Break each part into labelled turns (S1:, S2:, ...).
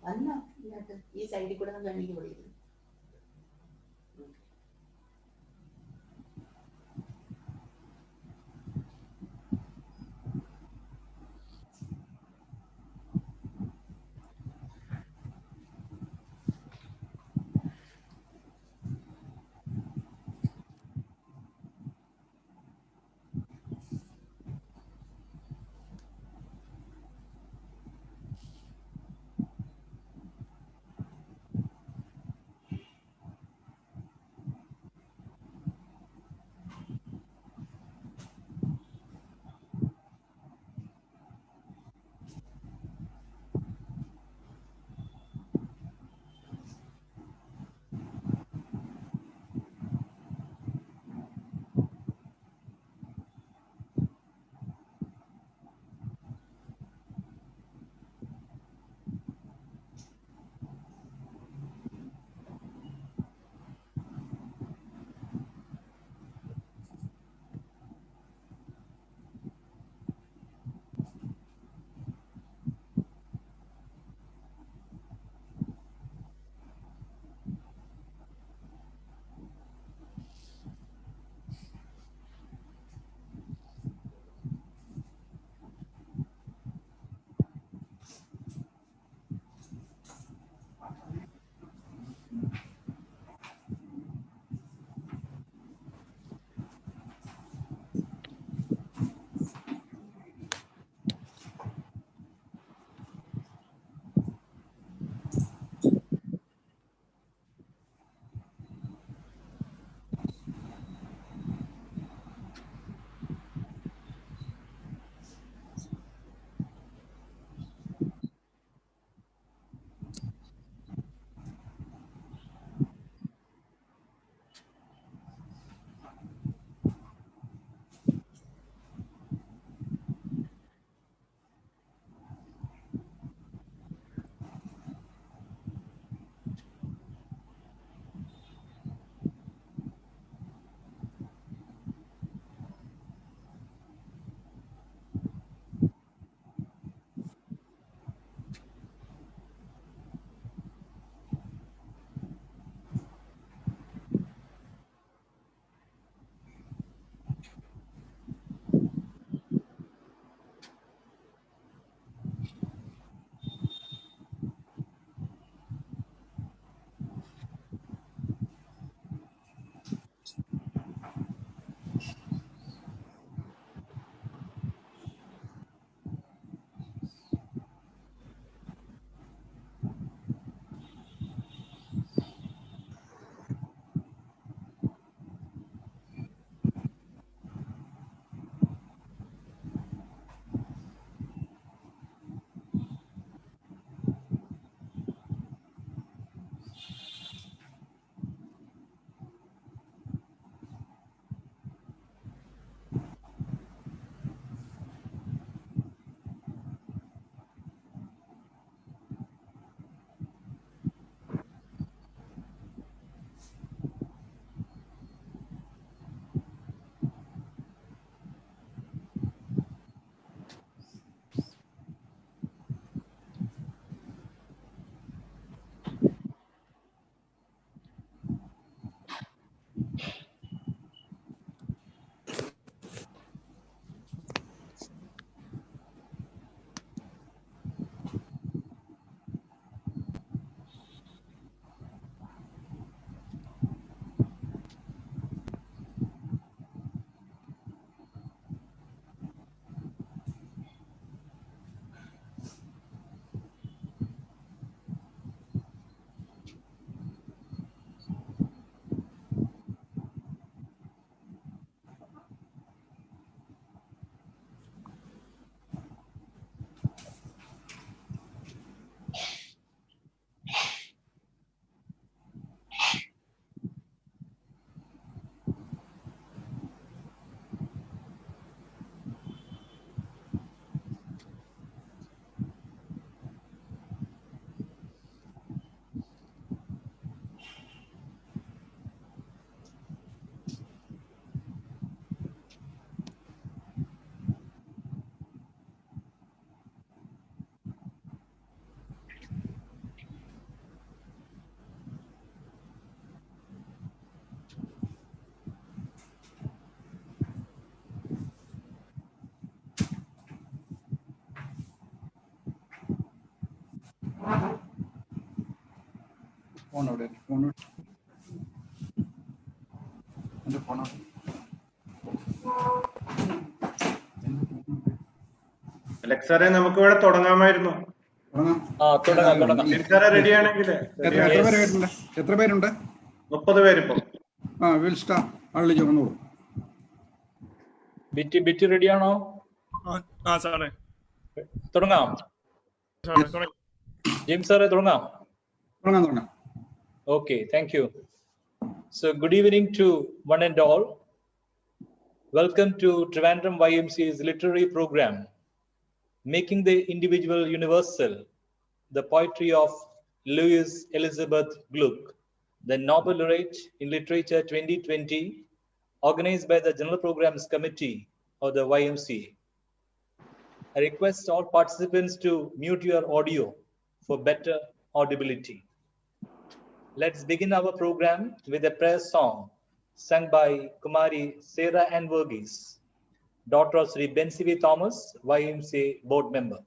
S1: വന്നോ ഇതിനകത്ത് ഈ സൈഡിൽ കൂടെ നമുക്ക് എനിക്ക് വിളിക്കുന്നു.
S2: അലക്സാറെ നമുക്ക് ഇവിടെ തുടങ്ങാമായിരുന്നു. റെഡി ആണെങ്കിൽ
S3: എത്ര പേരുണ്ട്?
S2: 30 പേരിപ്പോ.
S4: ബിറ്റ് റെഡിയാണോ? തുടങ്ങാം. ജെയിംസ് സാറേ തുടങ്ങാം. Okay, thank you. So good evening to one and all. Welcome to Trivandrum YMCA's literary program, Making the Individual Universal, the poetry of Louise Elisabeth Gluck, the Nobel Laureate in Literature 2020, organized by the General Programs Committee of the YMCA. I request all participants to mute your audio for better audibility. Let's begin our program with a prayer song sung by Kumari Sarah Ann Verghese, daughter of Sri Bensivi Thomas, YMCA board member.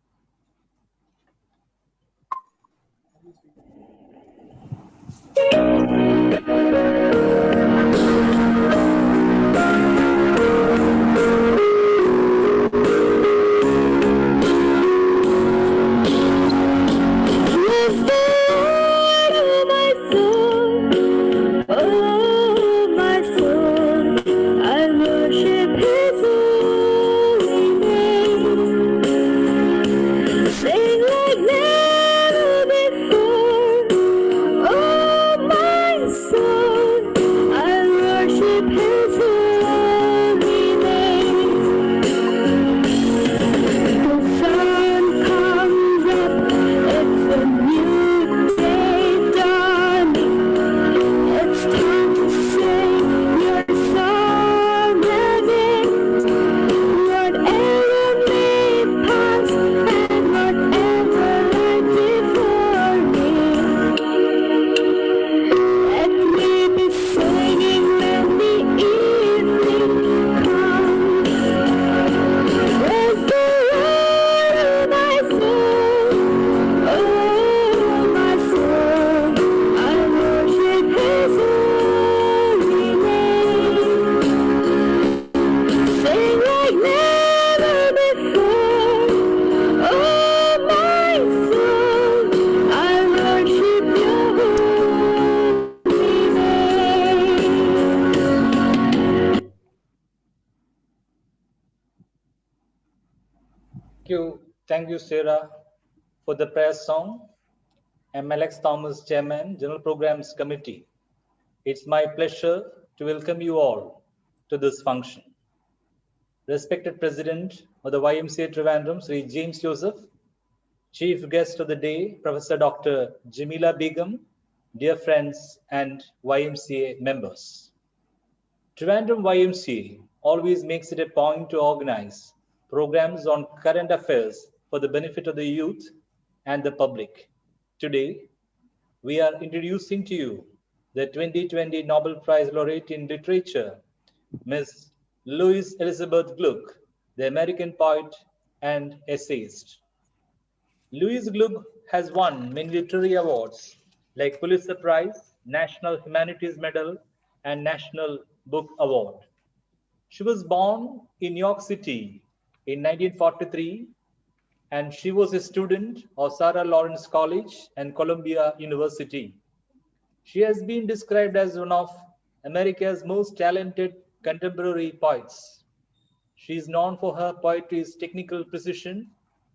S4: Thank you, Sarah, for the prayer song. I'm Alex Thomas, Chairman, General Programs Committee. It's my pleasure to welcome you all to this function. Respected President of the YMCA Trivandrum, Sri James Joseph, Chief Guest of the day, Professor Dr. Jamila Begum, dear friends and YMCA members. Trivandrum YMCA always makes it a point to organize programs on current affairs for the benefit of the youth and the public. Today, we are introducing to you the 2020 Nobel Prize Laureate in Literature, Ms. Louise Elisabeth Gluck, the American poet and essayist. Louise Gluck has won many literary awards like Pulitzer Prize, National Humanities Medal, and National Book Award. She was born in New York City in 1943, and she was a student of Sarah Lawrence College and Columbia University. She has been described as one of America's most talented contemporary poets. She is known for her poetry's technical precision,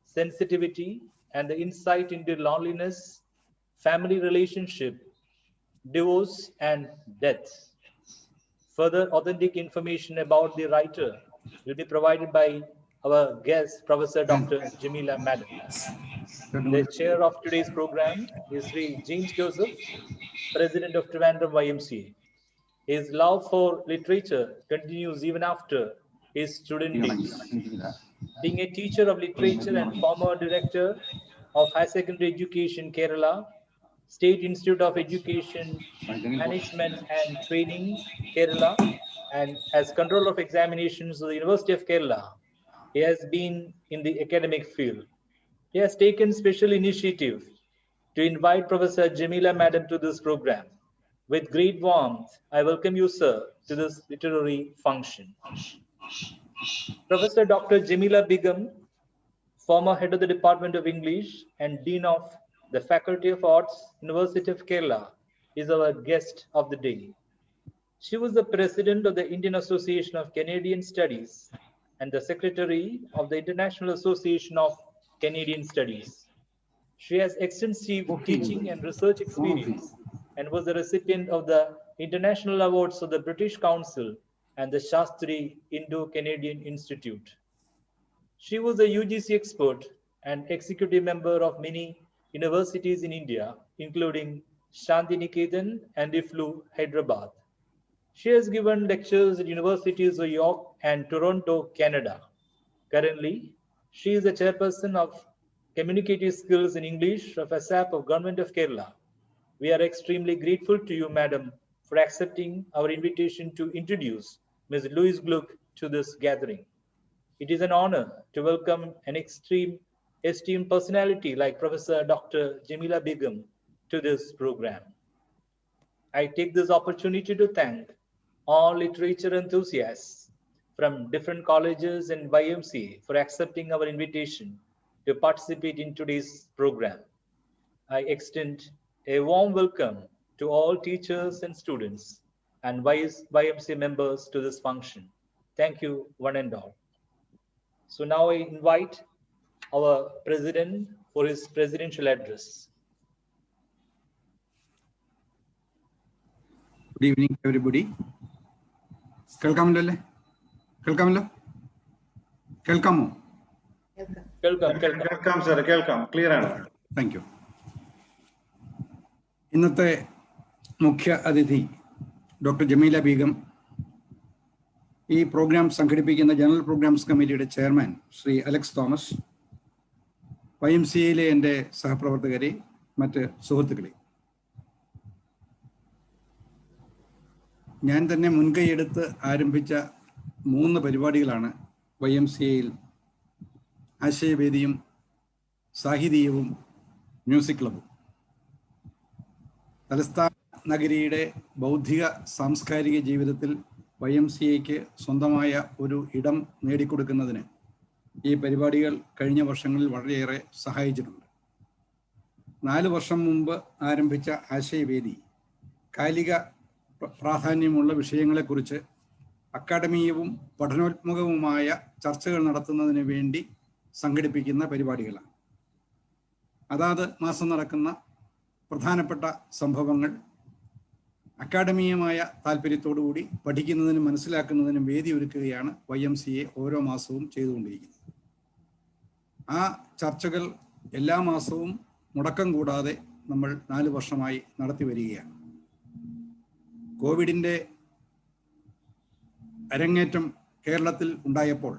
S4: sensitivity, and the insight into loneliness, family relationship, divorce, and death. Further authentic information about the writer will be provided by our guest, Professor Dr. Jamila Madam. The chair of today's program is Sri James Joseph, President of Trivandrum YMCA. His love for literature continues even after his student days. Being a teacher of literature and former director of High Secondary Education, Kerala, State Institute of Education, Management and Training, Kerala, and as Controller of Examinations of the University of Kerala, he has been in the academic field. He has taken special initiative to invite Professor Jamila Madam to this program. With great warmth, I welcome you, sir, to this literary function. Professor Dr. Jamila Begum, former head of the Department of English and Dean of the Faculty of Arts, University of Kerala, is our guest of the day. She was the president of the Indian Association of Canadian Studies and the secretary of the International Association of Canadian Studies. She has extensive teaching and research experience and was the recipient of the International Awards of the British Council and the Shastri Indo-Canadian Institute. She was a UGC expert and executive member of many universities in India, including Shantiniketan and IFLU, Hyderabad. She has given lectures at universities of York and Toronto, Canada. Currently, she is the chairperson of Communicative Skills in English of ASAP of Government of Kerala. We are extremely grateful to you, Madam, for accepting our invitation to introduce Ms. Louise Gluck to this gathering. It is an honor to welcome an esteemed personality like Professor Dr. Jamila Begum to this program. I take this opportunity to thank all literature enthusiasts from different colleges and Ymca for accepting our invitation to participate in today's program. I extend a warm welcome to all teachers and students and Ymca members to this function. Thank you, one and all. So now I invite our president for his presidential address.
S3: Good evening, everybody. Welcome.
S2: Welcome, sir. Welcome. Clear.
S3: Thank you. Innate Mukhya Aditi, Dr. Jamila Begum, this program സംഘടിപ്പിക്കുന്ന General Programs Committee Chairman, Sri Alex Thomas, YMCA എൻ്റെ സഹപ്രവർത്തകരെ, മറ്റ് സുഹൃത്തുക്കളെ. ഞാൻ തന്നെ മുൻകൈയെടുത്ത് ആരംഭിച്ച 3 പരിപാടികളാണ് YMCAയിൽ ആശയവേദിയും സാഹിതീയവും മ്യൂസിക് ക്ലബും. തലസ്ഥാന നഗരിയുടെ ബൗദ്ധിക സാംസ്കാരിക ജീവിതത്തിൽ YMCAയ്ക്ക് സ്വന്തമായ ഒരു ഇടം നേടിക്കൊടുക്കുന്നതിന് ഈ പരിപാടികൾ കഴിഞ്ഞ വർഷങ്ങളിൽ വളരെയേറെ സഹായിച്ചിട്ടുണ്ട്. 4 വർഷം മുമ്പ് ആരംഭിച്ച ആശയവേദി കാലിക പ്രാധാന്യമുള്ള വിഷയങ്ങളെക്കുറിച്ച് അക്കാഡമീയവും പഠനോത്മുഖവുമായ ചർച്ചകൾ നടത്തുന്നതിന് വേണ്ടി സംഘടിപ്പിക്കുന്ന പരിപാടികളാണ്. അതാത് മാസം നടക്കുന്ന പ്രധാനപ്പെട്ട സംഭവങ്ങൾ അക്കാഡമീയമായ താല്പര്യത്തോടുകൂടി പഠിക്കുന്നതിനും മനസ്സിലാക്കുന്നതിനും വേദി ഒരുക്കുകയാണ് YMCA ഓരോ മാസവും ചെയ്തുകൊണ്ടിരിക്കുന്നത്. ആ ചർച്ചകൾ എല്ലാ മാസവും മുടക്കം കൂടാതെ നമ്മൾ 4 വർഷമായി നടത്തി വരികയാണ്. കോവിഡിൻ്റെ അരങ്ങേറ്റം കേരളത്തിൽ ഉണ്ടായപ്പോൾ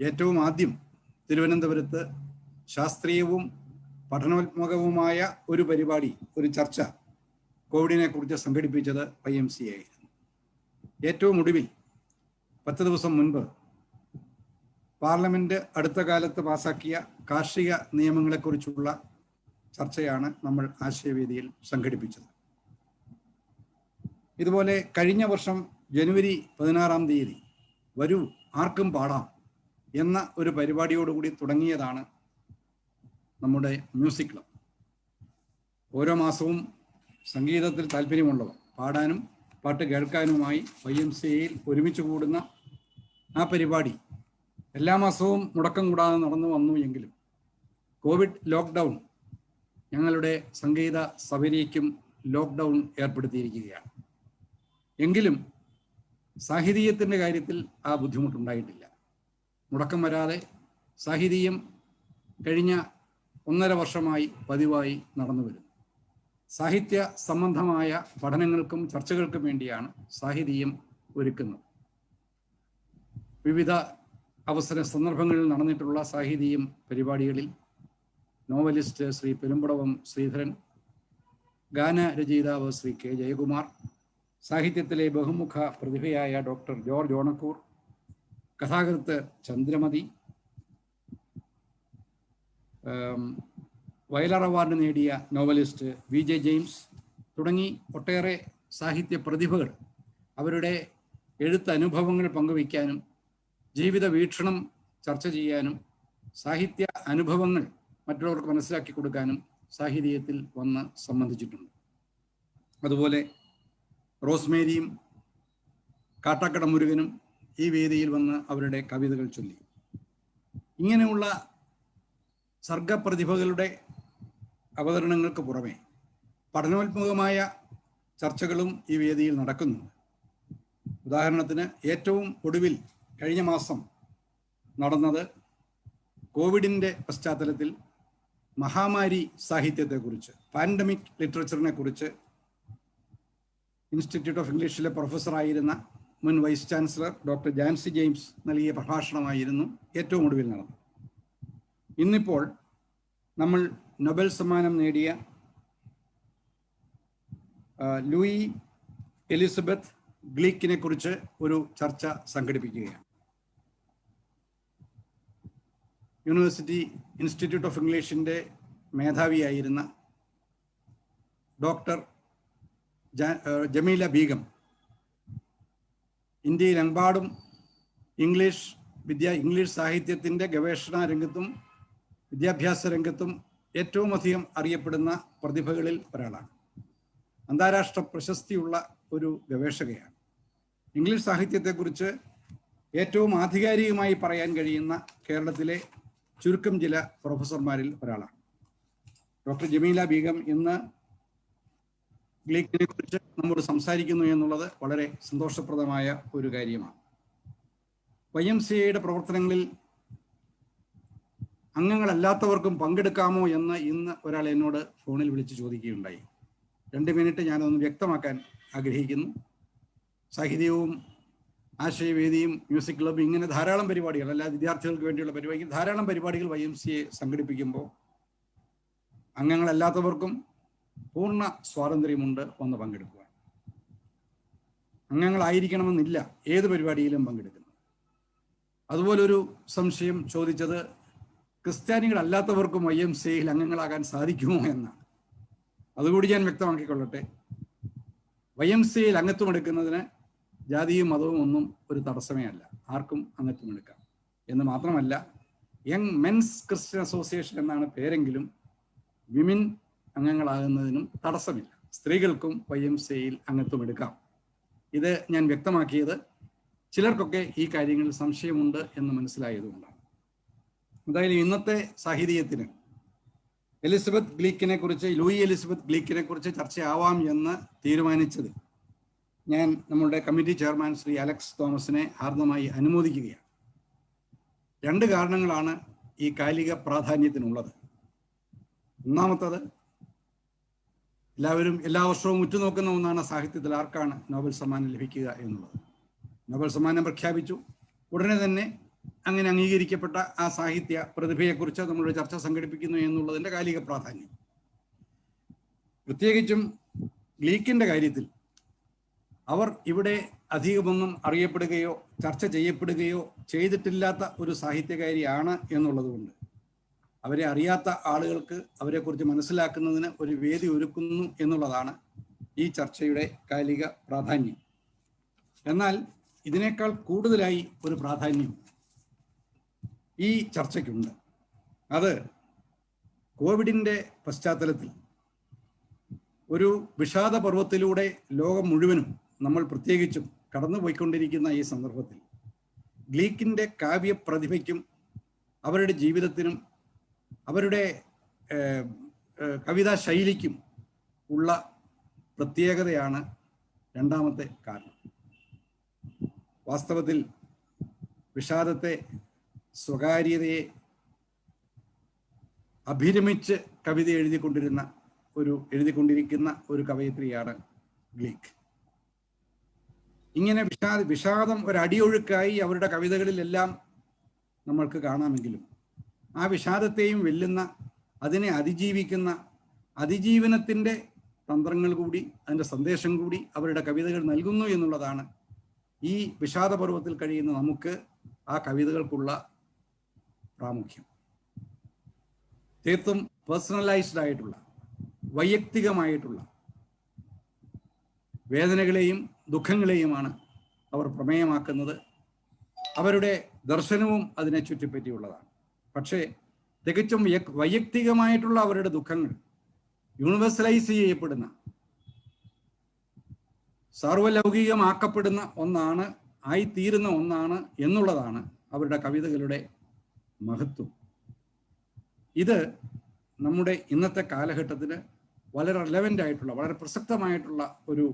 S3: ഏറ്റവും ആദ്യം തിരുവനന്തപുരത്ത് ശാസ്ത്രീയവും പഠനോത്മകവുമായ ഒരു പരിപാടി, ഒരു ചർച്ച കോവിഡിനെ കുറിച്ച് സംഘടിപ്പിച്ചത് YMCA ആയിരുന്നു. ഏറ്റവും ഒടുവിൽ 10 ദിവസം മുൻപ് പാർലമെന്റ് അടുത്ത കാലത്ത് പാസാക്കിയ കാർഷിക നിയമങ്ങളെക്കുറിച്ചുള്ള ചർച്ചയാണ് നമ്മൾ ആശയവേദിയിൽ സംഘടിപ്പിച്ചത്. ഇതുപോലെ കഴിഞ്ഞ വർഷം ജനുവരി 16-ാം തീയതി വരൂ ആർക്കും പാടാം എന്ന ഒരു പരിപാടിയോടുകൂടി തുടങ്ങിയതാണ് നമ്മുടെ മ്യൂസിക് ക്ലബ്. ഓരോ മാസവും സംഗീതത്തിൽ താല്പര്യമുള്ളവർ പാടാനും പാട്ട് കേൾക്കാനുമായി YMCAയിൽ ഒരുമിച്ച് കൂടുന്ന ആ പരിപാടി എല്ലാ മാസവും മുടക്കം കൂടാതെ നടന്നു വന്നു എങ്കിലും കോവിഡ് ലോക്ക്ഡൗൺ ഞങ്ങളുടെ സംഗീത സബരിക്കും ലോക്ക്ഡൗൺ ഏർപ്പെടുത്തിയിരിക്കുകയാണ്. എങ്കിലും സാഹിതീയത്തിൻ്റെ കാര്യത്തിൽ ആ ബുദ്ധിമുട്ടുണ്ടായിട്ടില്ല. മുടക്കം വരാതെ സാഹിതീയം കഴിഞ്ഞ 1.5 വർഷമായി പതിവായി നടന്നു വരുന്നു. സാഹിത്യ സംബന്ധമായ പഠനങ്ങൾക്കും ചർച്ചകൾക്കും വേണ്ടിയാണ് സാഹിതീയം ഒരുക്കുന്നത്. വിവിധ സന്ദർഭങ്ങളിൽ നടന്നിട്ടുള്ള സാഹിതീയം പരിപാടികളിൽ നോവലിസ്റ്റ് ശ്രീ പെരുമ്പടവം ശ്രീധരൻ, ഗാനരചയിതാവ് ശ്രീ K. ജയകുമാർ, സാഹിത്യത്തിലെ ബഹുമുഖ പ്രതിഭയായ ഡോക്ടർ ജോർജ് ഓണക്കൂർ, കഥാകൃത്ത് ചന്ദ്രമതി, വയലാർ അവാർഡ് നേടിയ നോവലിസ്റ്റ് VJ ജെയിംസ് തുടങ്ങി ഒട്ടേറെ സാഹിത്യ പ്രതിഭകൾ അവരുടെ എഴുത്ത് അനുഭവങ്ങൾ പങ്കുവയ്ക്കാനും ജീവിത വീക്ഷണം ചർച്ച ചെയ്യാനും സാഹിത്യ അനുഭവങ്ങൾ മറ്റുള്ളവർക്ക് മനസ്സിലാക്കി കൊടുക്കാനും സാഹിത്യത്തിൽ വന്ന് സംബന്ധിച്ചിട്ടുണ്ട്. അതുപോലെ റോസ്മേരിയും കാട്ടാക്കട മുരുകനും ഈ വേദിയിൽ വന്ന് അവരുടെ കവിതകൾ ചൊല്ലി. ഇങ്ങനെയുള്ള സർഗപ്രതിഭകളുടെ അവതരണങ്ങൾക്ക് പുറമെ പഠനോത്മകമായ ചർച്ചകളും ഈ വേദിയിൽ നടക്കുന്നുണ്ട്. ഉദാഹരണത്തിന് ഏറ്റവും ഒടുവിൽ കഴിഞ്ഞ മാസം നടന്നത് കോവിഡിൻ്റെ പശ്ചാത്തലത്തിൽ മഹാമാരി സാഹിത്യത്തെക്കുറിച്ച്, പാൻഡമിക് ലിറ്ററേച്ചറിനെ കുറിച്ച് ഇൻസ്റ്റിറ്റ്യൂട്ട് ഓഫ് ഇംഗ്ലീഷിലെ പ്രൊഫസറായിരുന്ന മുൻ vice chancellor doctor Jancy James നൽകിയ പ്രഭാഷണമായിരുന്നു ഏറ്റവും ഒടുവിൽ നടന്നത്. ഇന്നിപ്പോൾ നമ്മൾ നൊബേൽ സമ്മാനം നേടിയ ലൂയി എലിസബത്ത് ഗ്ലീക്കിനെ കുറിച്ച് ഒരു ചർച്ച സംഘടിപ്പിക്കുകയാണ്. യൂണിവേഴ്സിറ്റി ഇൻസ്റ്റിറ്റ്യൂട്ട് ഓഫ് ഇംഗ്ലീഷിൻ്റെ മേധാവിയായിരുന്ന ഡോക്ടർ ജമീല ബീഗം ഇന്ത്യയിലെമ്പാടും ഇംഗ്ലീഷ് സാഹിത്യത്തിൻ്റെ ഗവേഷണ രംഗത്തും വിദ്യാഭ്യാസ രംഗത്തും ഏറ്റവും അധികം അറിയപ്പെടുന്ന പ്രതിഭകളിൽ ഒരാളാണ്. അന്താരാഷ്ട്ര പ്രശസ്തിയുള്ള ഒരു ഗവേഷകയാണ്. ഇംഗ്ലീഷ് സാഹിത്യത്തെക്കുറിച്ച് ഏറ്റവും ആധികാരികമായി പറയാൻ കഴിയുന്ന കേരളത്തിലെ ചുരുക്കം ചില പ്രൊഫസർമാരിൽ ഒരാളാണ്. ഡോക്ടർ ജമീല ബീഗം ഇന്ന് ഗ്ലീക്കിനെ കുറിച്ച് നമ്മോട് സംസാരിക്കുന്നു എന്നുള്ളത് വളരെ സന്തോഷപ്രദമായ ഒരു കാര്യമാണ്. YMCAയുടെ പ്രവർത്തനങ്ങളിൽ അംഗങ്ങളല്ലാത്തവർക്കും പങ്കെടുക്കാമോ എന്ന് ഇന്ന് ഒരാൾ എന്നോട് ഫോണിൽ വിളിച്ച് ചോദിക്കുകയുണ്ടായി. 2 മിനിറ്റ് ഞാനൊന്ന് വ്യക്തമാക്കാൻ ആഗ്രഹിക്കുന്നു. സാഹിത്യവും ആശയവേദിയും മ്യൂസിക് ക്ലബ്ബും ഇങ്ങനെ ധാരാളം പരിപാടികൾ, അല്ലാതെ വിദ്യാർത്ഥികൾക്ക് വേണ്ടിയുള്ള പരിപാടികൾ, ധാരാളം പരിപാടികൾ YMCA സംഘടിപ്പിക്കുമ്പോൾ അംഗങ്ങളല്ലാത്തവർക്കും പൂർണ്ണ സ്വാതന്ത്ര്യമുണ്ട് വന്ന് പങ്കെടുക്കുക. അംഗങ്ങളായിരിക്കണമെന്നില്ല ഏത് പരിപാടിയിലും പങ്കെടുക്കുന്നത്. അതുപോലൊരു സംശയം ചോദിച്ചത് ക്രിസ്ത്യാനികളല്ലാത്തവർക്കും YMCAയിൽ അംഗങ്ങളാകാൻ സാധിക്കുമോ എന്നാണ്. അതുകൂടി ഞാൻ വ്യക്തമാക്കിക്കൊള്ളട്ടെ. YMCAയിൽ അംഗത്വം എടുക്കുന്നതിന് ജാതിയും മതവും ഒന്നും ഒരു തടസ്സമേ അല്ല. ആർക്കും അംഗത്വം എടുക്കാം എന്ന് മാത്രമല്ല, യങ് മെൻസ് ക്രിസ്ത്യൻ അസോസിയേഷൻ എന്നാണ് പേരെങ്കിലും വിമൻ അംഗങ്ങളാകുന്നതിനും തടസ്സമില്ല. സ്ത്രീകൾക്കും YMCAയിൽ അംഗത്വം എടുക്കാം. ഇത് ഞാൻ വ്യക്തമാക്കിയത് ചിലർക്കൊക്കെ ഈ കാര്യങ്ങളിൽ സംശയമുണ്ട് എന്ന് മനസ്സിലായതുകൊണ്ടാണ്. എന്തായാലും ഇന്നത്തെ സാഹിത്യത്തിന് എലിസബത്ത് ഗ്ലീക്കിനെ കുറിച്ച്, ലൂയി എലിസബത്ത് ഗ്ലീക്കിനെ കുറിച്ച് ചർച്ചയാവാം എന്ന് തീരുമാനിച്ചത് ഞാൻ നമ്മുടെ കമ്മിറ്റി ചെയർമാൻ ശ്രീ അലക്സ് തോമസിനെ ഹാർദമായി അനുമോദിക്കുകയാണ്. 2 കാരണങ്ങളാണ് ഈ കാലിക പ്രാധാന്യത്തിനുള്ളത്. ഒന്നാമത്തത്, എല്ലാ വർഷവും ഉറ്റുനോക്കുന്ന ഒന്നാണ് സാഹിത്യത്തിൽ ആർക്കാണ് നോബൽ സമ്മാനം ലഭിക്കുക എന്നുള്ളത്. നോബൽ സമ്മാനം പ്രഖ്യാപിച്ചു ഉടനെ തന്നെ അങ്ങനെ അംഗീകരിക്കപ്പെട്ട ആ സാഹിത്യ പ്രതിഭയെക്കുറിച്ച് നമ്മളൊരു ചർച്ച സംഘടിപ്പിക്കുന്നു എന്നുള്ളതിൻ്റെ കാലിക പ്രാധാന്യം. പ്രത്യേകിച്ചും ഗ്ലീക്കിൻ്റെ കാര്യത്തിൽ അവർ ഇവിടെ അധികമൊന്നും അറിയപ്പെടുകയോ ചർച്ച ചെയ്യപ്പെടുകയോ ചെയ്തിട്ടില്ലാത്ത ഒരു സാഹിത്യകാരിയാണ് എന്നുള്ളതുകൊണ്ട് അവരെ അറിയാത്ത ആളുകൾക്ക് അവരെക്കുറിച്ച് മനസ്സിലാക്കുന്നതിന് ഒരു വേദി ഒരുക്കുന്നു എന്നുള്ളതാണ് ഈ ചർച്ചയുടെ കാലിക പ്രാധാന്യം. എന്നാൽ ഇതിനേക്കാൾ കൂടുതലായി ഒരു പ്രാധാന്യം ഈ ചർച്ചയ്ക്കുണ്ട്. അത് കോവിഡിൻ്റെ പശ്ചാത്തലത്തിൽ ഒരു വിഷാദ പർവ്വത്തിലൂടെ ലോകം മുഴുവനും, നമ്മൾ പ്രത്യേകിച്ചും കടന്നുപോയിക്കൊണ്ടിരിക്കുന്ന ഈ സന്ദർഭത്തിൽ ഗ്ലീക്കിൻ്റെ കാവ്യപ്രതിഭയ്ക്കും അവരുടെ ജീവിതത്തിനും അവരുടെ കവിതാ ശൈലിക്കും ഉള്ള പ്രത്യേകതയാണ് രണ്ടാമത്തെ കാരണം. വാസ്തവത്തിൽ വിഷാദത്തെ, സ്വകാര്യതയെ അഭിരമിച്ച് കവിത എഴുതിക്കൊണ്ടിരിക്കുന്ന ഒരു കവയിത്രിയാണ് ഗ്ലീക്ക്. ഇങ്ങനെ വിഷാദം ഒരടിയൊഴുക്കായി അവരുടെ കവിതകളിലെല്ലാം നമ്മൾക്ക് കാണാമെങ്കിലും ആ വിഷാദത്തെയും വെല്ലുന്ന, അതിനെ അതിജീവിക്കുന്ന അതിജീവനത്തിൻ്റെ തന്ത്രങ്ങൾ കൂടി, അതിൻ്റെ സന്ദേശം കൂടി അവരുടെ കവിതകൾ നൽകുന്നു എന്നുള്ളതാണ് ഈ വിഷാദപർവ്വത്തിൽ കഴിയുന്ന നമുക്ക് ആ കവിതകൾക്കുള്ള പ്രാമുഖ്യം. തീർത്തും പേഴ്സണലൈസ്ഡ് ആയിട്ടുള്ള വൈയക്തികമായിട്ടുള്ള വേദനകളെയും ദുഃഖങ്ങളെയുമാണ് അവർ പ്രമേയമാക്കുന്നത്. അവരുടെ ദർശനവും അതിനെ ചുറ്റിപ്പറ്റിയുള്ളതാണ്. പക്ഷേ തികച്ചും വൈയക്തികമായിട്ടുള്ള അവരുടെ ദുഃഖങ്ങൾ യൂണിവേഴ്സലൈസ് ചെയ്യപ്പെടുന്ന, സാർവലൗകികമാക്കപ്പെടുന്ന ഒന്നാണ്, ആയിത്തീരുന്ന ഒന്നാണ് എന്നുള്ളതാണ് അവരുടെ കവിതകളുടെ മഹത്വം. ഇത് നമ്മുടെ ഇന്നത്തെ കാലഘട്ടത്തിന് വളരെ റെലവൻ്റ് ആയിട്ടുള്ള, വളരെ പ്രസക്തമായിട്ടുള്ള ഒരു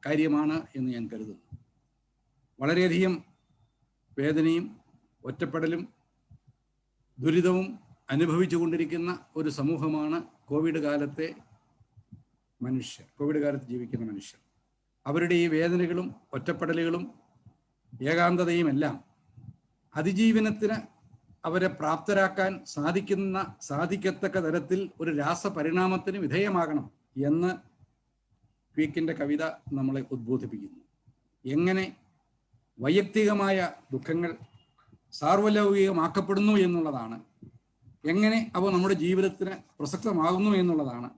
S3: കാര്യമാണ് എന്ന് ഞാൻ കരുതുന്നു. വളരെയധികം വേദനയും ഒറ്റപ്പെടലും ദുരിതവും അനുഭവിച്ചു കൊണ്ടിരിക്കുന്ന ഒരു സമൂഹമാണ് കോവിഡ് കാലത്ത് ജീവിക്കുന്ന മനുഷ്യർ. അവരുടെ ഈ വേദനകളും ഒറ്റപ്പെടലുകളും ഏകാന്തതയും എല്ലാം അതിജീവനത്തിന് അവരെ പ്രാപ്തരാക്കാൻ സാധിക്കത്തക്ക തരത്തിൽ ഒരു രാസപരിണാമത്തിന് വിധേയമാകണം എന്ന് ക്വീക്കിൻ്റെ കവിത നമ്മളെ ഉദ്ബോധിപ്പിക്കുന്നു. എങ്ങനെ വൈയക്തികമായ ദുഃഖങ്ങൾ സാർവലൗകികമാക്കപ്പെടുന്നു എന്നുള്ളതാണ്, എങ്ങനെ അവ നമ്മുടെ ജീവിതത്തിന് പ്രസക്തമാകുന്നു എന്നുള്ളതാണ്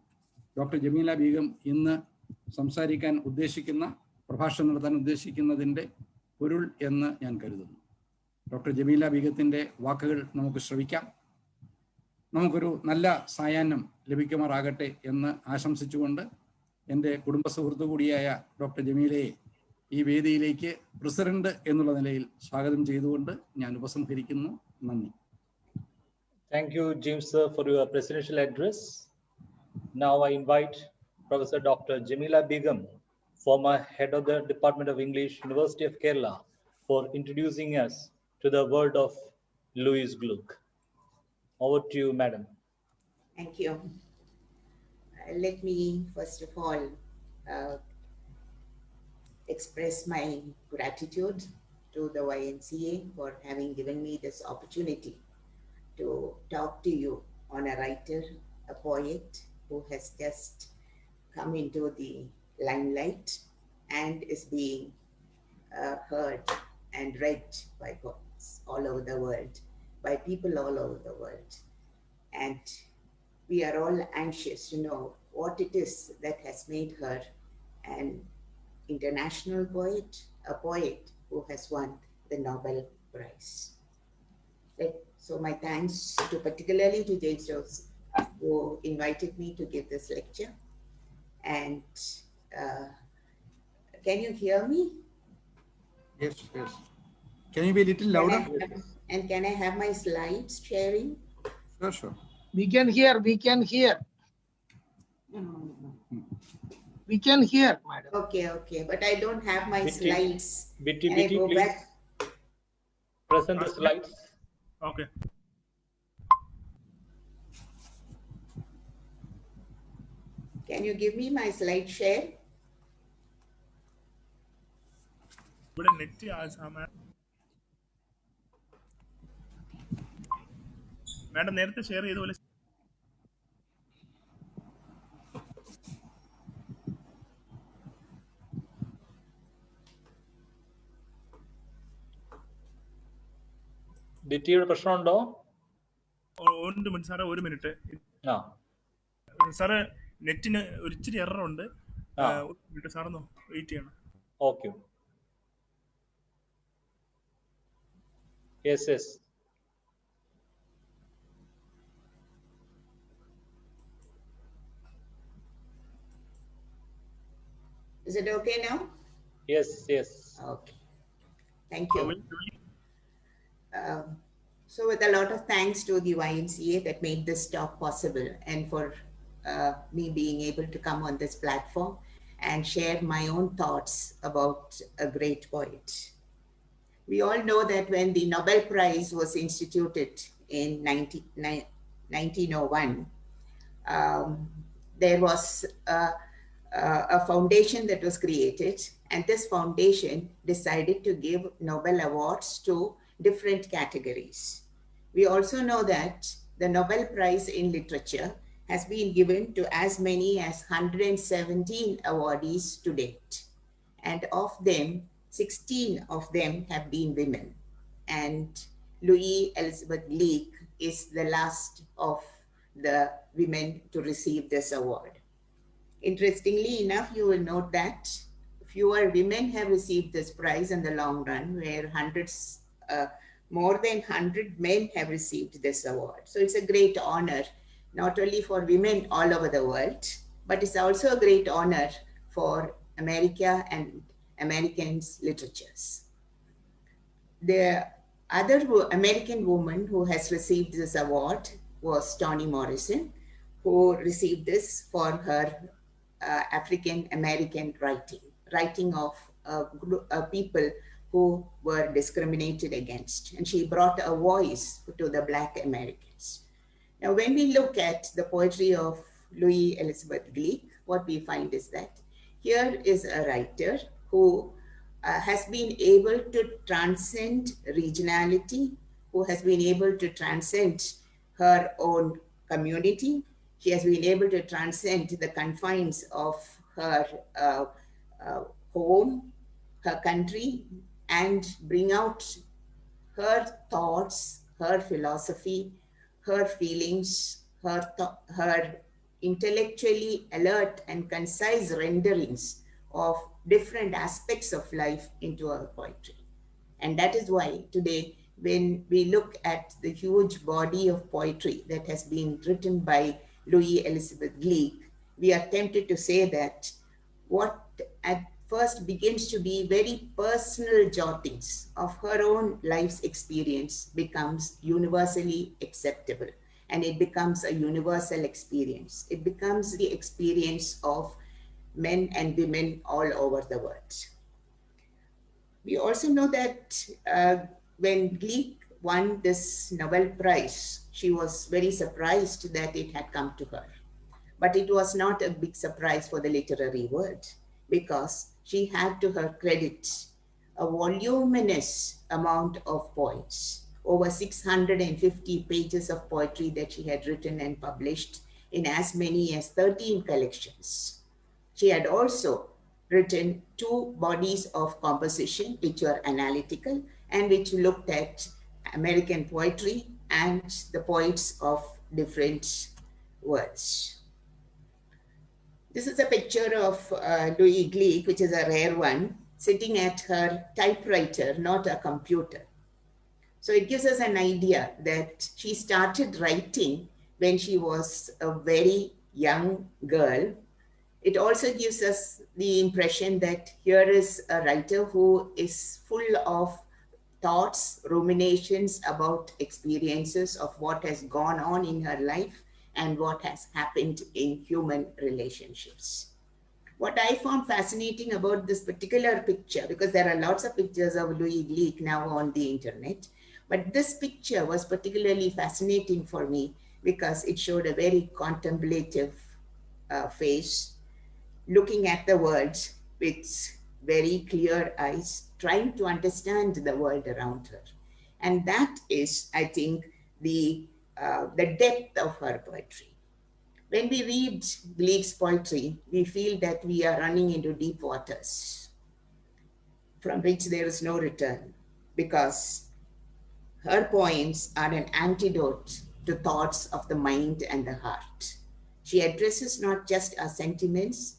S3: ഡോക്ടർ ജമീല ബീഗം ഇന്ന് സംസാരിക്കാൻ ഉദ്ദേശിക്കുന്ന, പ്രഭാഷണം നടത്താൻ ഉദ്ദേശിക്കുന്നതിൻ്റെ പൊരുൾ എന്ന് ഞാൻ കരുതുന്നു. ഡോക്ടർ ജമീല ബീഗത്തിൻ്റെ വാക്കുകൾ നമുക്ക് ശ്രവിക്കാം. നമുക്കൊരു നല്ല സായാഹ്നം ലഭിക്കുമാറാകട്ടെ എന്ന് ആശംസിച്ചുകൊണ്ട് എൻ്റെ കുടുംബ സുഹൃത്തു കൂടിയായ ഡോക്ടർ ജമീലയെ ഈ വേദിയിലേക്ക് പ്രസിഡന്റ് എന്നുള്ള നിലയിൽ സ്വാഗതം ചെയ്തുകൊണ്ട് ഞാൻ ഉപസംഹരിക്കുന്നു. നന്ദി.
S4: Thank you, James sir, for your presidential address. Now I invite Professor Dr. Jamila Begum, former head of the Department of English, University of Kerala, for introducing us to the world of Louise Gluck. Over to you, madam.
S1: Thank you. Let me first of all express my gratitude to the Ymca for having given me this opportunity to talk to you on a writer, a poet who has just come into the limelight and is being heard and read by poets all over the world, by people all over the world. And we are all anxious to know what it is that has made her an international poet, a poet who has won the Nobel Prize. So my thanks to particularly to James Joseph, who invited me to give this lecture. And can you hear me?
S3: Yes. Can you be a little louder?
S1: And can I have my slides sharing?
S3: Sure.
S5: We can hear.
S1: No.
S5: We can hear, madam.
S1: Okay. But I don't have my
S4: Bitty,
S1: slides.
S4: Bitty,
S1: Can I go
S4: please
S1: back?
S4: present the slides.
S6: Okay.
S1: Can you give me my slide share?
S6: ഇവിടെ net madam നേരത്തെ share ചെയ്ത പോലെ
S4: ഡിറ്റിയുടെ പ്രശ്നമുണ്ടോ?
S6: സാറേ ഒരു minute
S4: ആ
S6: sir നെറ്റിന് ഒരു ഇച്ചിരി എറർ ഉണ്ട്. സാറൊന്ന് വെയിറ്റ് ചെയ്യണം.
S4: Okay. Yes.
S1: Is it okay now?
S4: Yes.
S1: Okay. Thank you. So with a lot of thanks to the Ymca that made this talk possible, and for me being able to come on this platform and share my own thoughts about a great poet. We all know that when the Nobel Prize was instituted in 1901, there was a foundation that was created, and this foundation decided to give Nobel Awards to different categories. We also know that the Nobel Prize in Literature has been given to as many as 117 awardees to date, and of them, 16 of them have been women. And Louise Elisabeth Gluck is the last of the women to receive this award. Interestingly enough, you will note that fewer women have received this prize in the long run, where more than 100 men have received this award. So it's a great honor, not only for women all over the world, but it's also a great honor for America and Americans' literatures. The other American woman who has received this award was Toni Morrison, who received this for her African American writing of people who were discriminated against. And she brought a voice to the Black Americans. Now, when we look at the poetry of Louise Elisabeth Gluck, what we find is that here is a writer who has been able to transcend regionality, who has been able to transcend her own community. She has been able to transcend the confines of her home, her country, and bring out her thoughts, her philosophy, her feelings, her intellectually alert and concise renderings of different aspects of life into her poetry. And that is why today, when we look at the huge body of poetry that has been written by Louise Elisabeth Gluck, we are tempted to say that what at first begins to be very personal jottings of her own life's experience becomes universally acceptable, and it becomes a universal experience. It becomes the experience of men and women all over the world. We also know that when Gluck won this Nobel Prize, she was very surprised that it had come to her. But it was not a big surprise for the literary world, because she had to her credit a voluminous amount of poems, over 650 pages of poetry that she had written and published in as many as 13 collections. She had also written 2 bodies of composition, which were analytical and which looked at American poetry and the poets of different worlds. This is a picture of Louise Gluck, which is a rare one, sitting at her typewriter, not a computer. So it gives us an idea that she started writing when she was a very young girl. It also gives us the impression that here is a writer who is full of thoughts, ruminations about experiences of what has gone on in her life and what has happened in human relationships. What I found fascinating about this particular picture, because there are lots of pictures of Louise Gluck now on the internet, but this picture was particularly fascinating for me because it showed a very contemplative face, looking at the world with very clear eyes, trying to understand the world around her. And that is, I think, the depth of her poetry. When we read Gluck's poetry, we feel that we are running into deep waters from which there is no return, because her poems are an antidote to thoughts of the mind and the heart. She addresses not just our sentiments,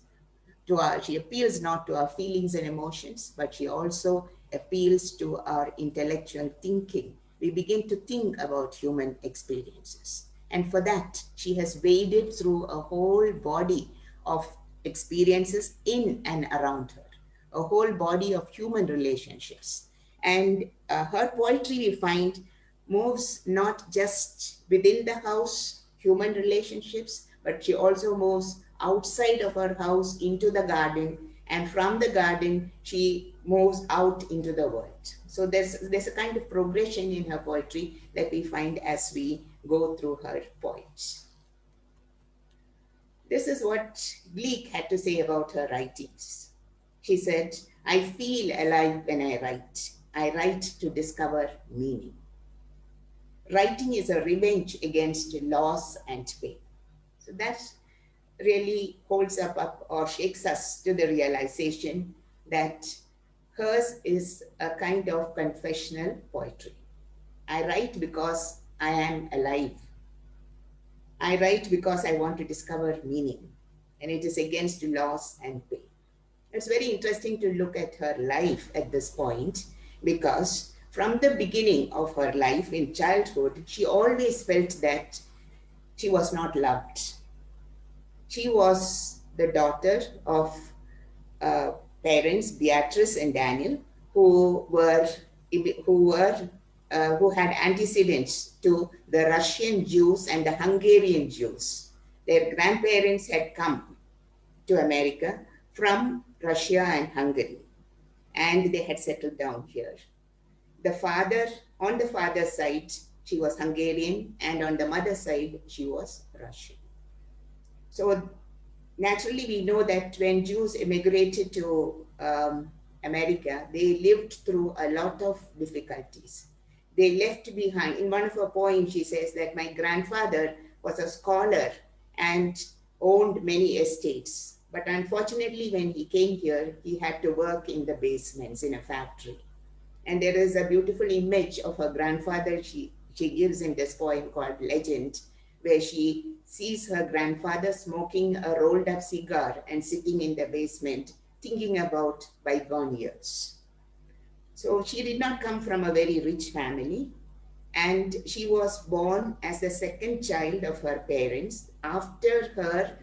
S1: she appeals not to our feelings and emotions, but she also appeals to our intellectual thinking. We begin to think about human experiences. And for that, she has waded through a whole body of experiences in and around her, a whole body of human relationships. And her poetry, we find, moves not just within the house, human relationships, but she also moves outside of her house into the garden, and from the garden she moves out into the world. So there's a kind of progression in her poetry that we find as we go through her poems. This is what Gluck had to say about her writings. She said, "I feel alive when I write. I write to discover meaning. Writing is a revenge against loss and pain." So that's really holds up or shakes us to the realization that hers is a kind of confessional poetry. I write because I am alive. I write because I want to discover meaning, and it is against loss and pain. It's very interesting to look at her life at this point, because from the beginning of her life in childhood, she always felt that she was not loved. She was the daughter of parents, Beatrice and Daniel, who had antecedents to the Russian Jews and the Hungarian Jews. Their grandparents had come to America from Russia and Hungary, and they had settled down here. On the father's side, she was Hungarian, and on the mother's side, she was Russian. So naturally, we know that when Jews immigrated to America, they lived through a lot of difficulties. They left behind, in one of her poems, she says that my grandfather was a scholar and owned many estates. But unfortunately, when he came here, he had to work in the basements in a factory. And there is a beautiful image of her grandfather she gives in this poem called Legend, where she sees her grandfather smoking a rolled up cigar and sitting in the basement, thinking about bygone years. So she did not come from a very rich family, and she was born as the second child of her parents after her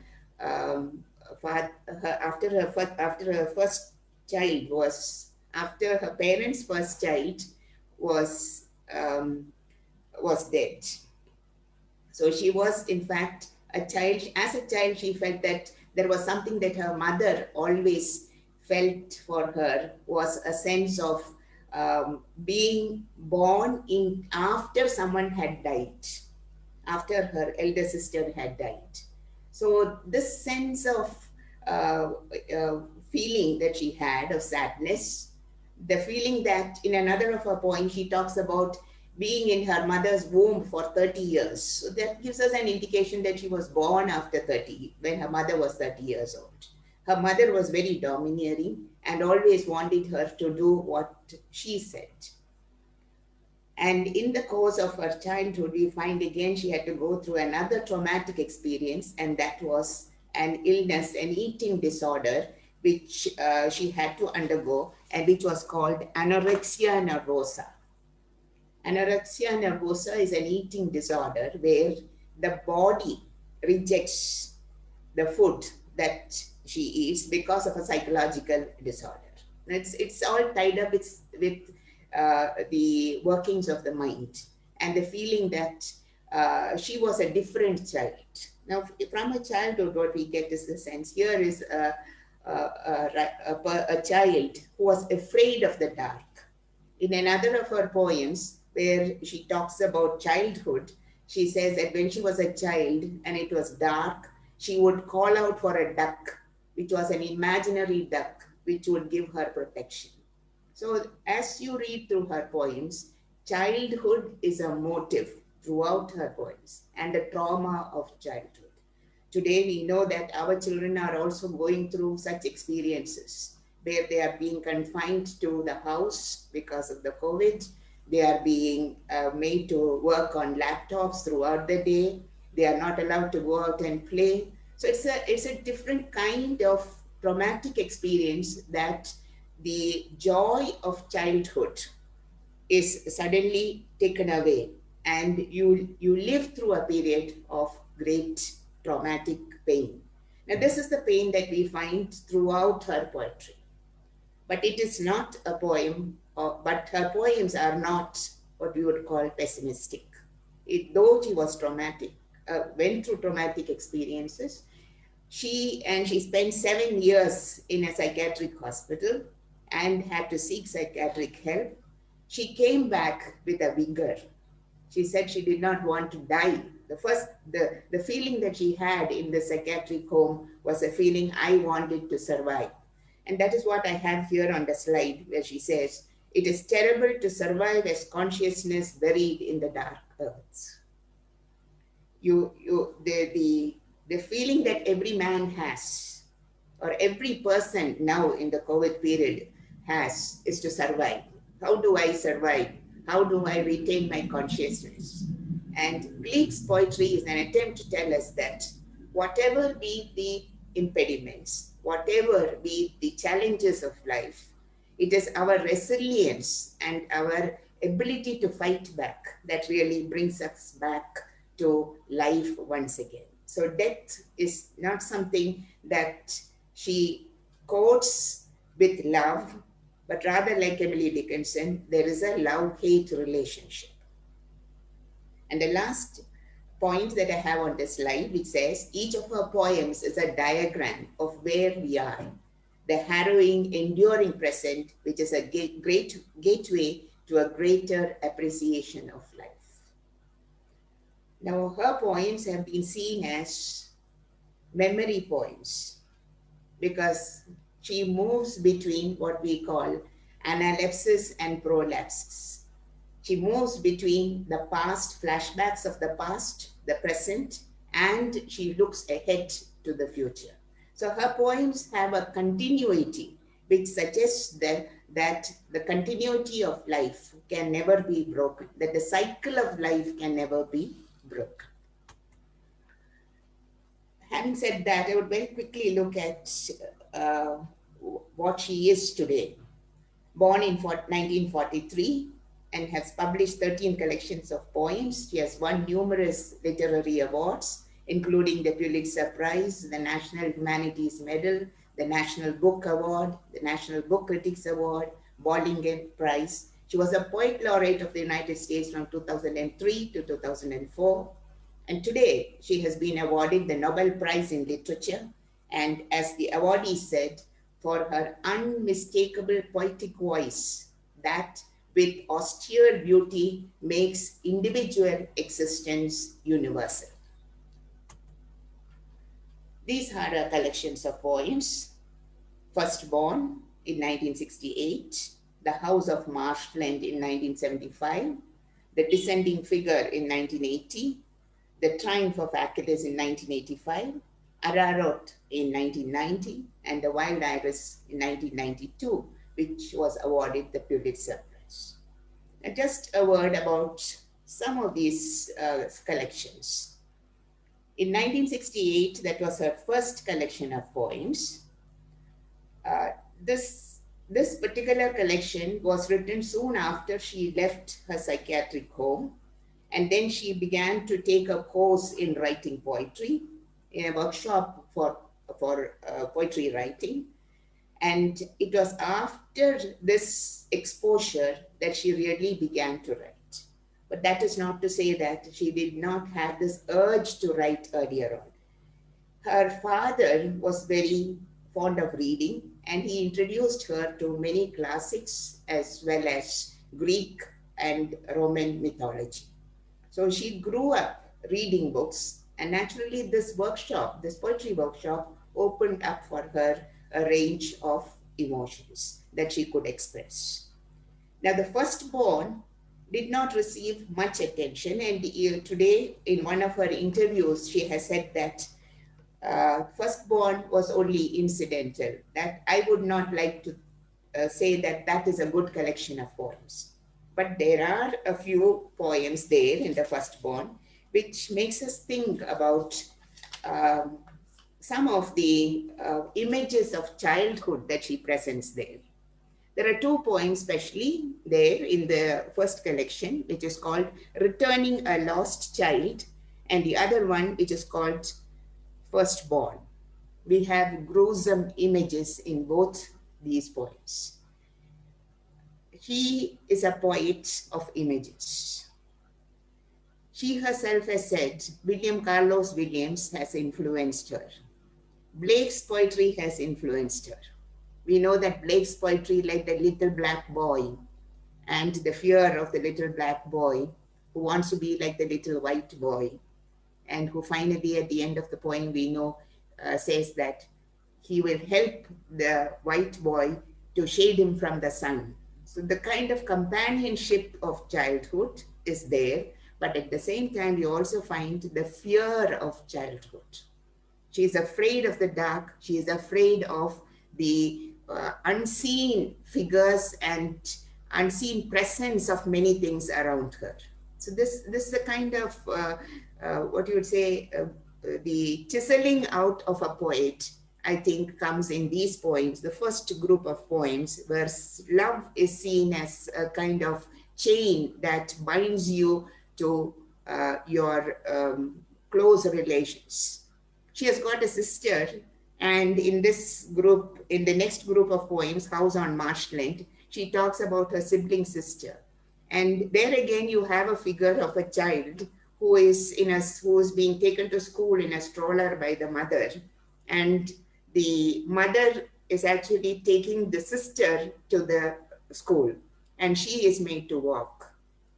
S1: parents' first child was dead. So she was, in fact, a child. As a child, she felt that there was something that her mother always felt for her, was a sense of being born in after someone had died, after her elder sister had died. So this sense of feeling that she had of sadness, the feeling that in another of her poems, she talks about being in her mother's womb for 30 years. So that gives us an indication that she was born after 30, when her mother was 30 years old. Her mother was very domineering and always wanted her to do what she said. And in the course of her childhood, we find again she had to go through another traumatic experience, and that was an illness, an eating disorder, which she had to undergo, and which was called anorexia nervosa. Anorexia nervosa is an eating disorder where the body rejects the food that she eats because of a psychological disorder. It's all tied up with the workings of the mind and the feeling that she was a different child. Now, from a childhood, what we get is the sense here is a child who was afraid of the dark. In another of her poems, where she talks about childhood, she says that when she was a child and it was dark, she would call out for a duck, which was an imaginary duck, which would give her protection. So as you read through her poems, childhood is a motive throughout her poems and the trauma of childhood. Today, we know that our children are also going through such experiences where they are being confined to the house because of the COVID. They are being made to work on laptops throughout the day. They are not allowed to go out and play. So it's a different kind of traumatic experience that the joy of childhood is suddenly taken away, and you live through a period of great traumatic pain. Now, this is the pain that we find throughout her poetry. But it is not a poem, but her poems are not what we would call pessimistic. Though she was traumatic, went through traumatic experiences, she spent 7 years in a psychiatric hospital and had to seek psychiatric help. She came back with a vigor. She said she did not want to die. The feeling that she had in the psychiatric home was a feeling, I wanted to survive. And that is what I have here on the slide, where she says, it is terrible to survive as consciousness buried in the dark earths. The feeling that every man has, or every person now in the COVID period has, is to survive. How do I survive? How do I retain my consciousness? And Gluck's poetry is an attempt to tell us that whatever be the impediments, whatever be the challenges of life, it is our resilience and our ability to fight back that really brings us back to life once again. So death is not something that she quotes with love, but rather like Emily Dickinson, there is a love-hate relationship. And the last point that I have on this slide, which says each of her poems is a diagram of where we are, the harrowing, enduring present, which is a great gateway to a greater appreciation of life. Now, her poems have been seen as memory poems because she moves between what we call analepsis and prolapses. She moves between the past, flashbacks of the past, the present, and she looks ahead to the future. So her poems have a continuity which suggests that the continuity of life can never be broken, that the cycle of life can never be broken. Having said that, I would very quickly look at what she is today. Born in 1943 and has published 13 collections of poems. She has won numerous literary awards, including the Pulitzer Prize, the National Humanities Medal, the National Book Award, the National Book Critics Award, Bollinger Prize. She was a Poet Laureate of the United States from 2003 to 2004. And today, she has been awarded the Nobel Prize in Literature. And as the awardee said, for her unmistakable poetic voice that with austere beauty makes individual existence universal. These are her collections of poems. Firstborn in 1968, The House of Marshland in 1975, The Descending Figure in 1980, The Triumph of Achilles in 1985, Ararat in 1990, and The Wild Iris in 1992, which was awarded the Pulitzer Prize. And just a word about some of these collections. In 1968, that was her first collection of poems. This particular collection was written soon after she left her psychiatric home, and then she began to take a course in writing poetry in a workshop for poetry writing. And it was after this exposure that she really began to write. But that is not to say that she did not have this urge to write earlier on. Her father was very fond of reading, and he introduced her to many classics as well as Greek and Roman mythology. So she grew up reading books, and naturally this poetry workshop, opened up for her a range of emotions that she could express. Now, the firstborn did not receive much attention, and today in one of her interviews, she has said that firstborn was only incidental, that I would not like to say that that is a good collection of poems. But there are a few poems there in the firstborn, which makes us think about some of the images of childhood that she presents there. There are two poems especially there in the first collection, which is called Returning a Lost Child, and the other one, which is called Firstborn. We have gruesome images in both these poems. She is a poet of images. She herself has said William Carlos Williams has influenced her. Blake's poetry has influenced her. We know that Blake's poetry, like the little black boy and the fear of the little black boy who wants to be like the little white boy, and who finally at the end of the poem we know says that he will help the white boy to shade him from the sun. So the kind of companionship of childhood is there, but at the same time we also find the fear of childhood. She is afraid of the dark. She is afraid of the unseen figures and unseen presence of many things around her. So this is a kind of what you would say, the chiseling out of a poet, I think, comes in these poems, the first group of poems, where love is seen as a kind of chain that binds you to your close relations. She has got a sister, and in this group, in the next group of poems, House on Marshland, she talks about her sibling sister. And there again, you have a figure of a child who is being taken to school in a stroller by the mother, and the mother is actually taking the sister to the school, and she is made to walk.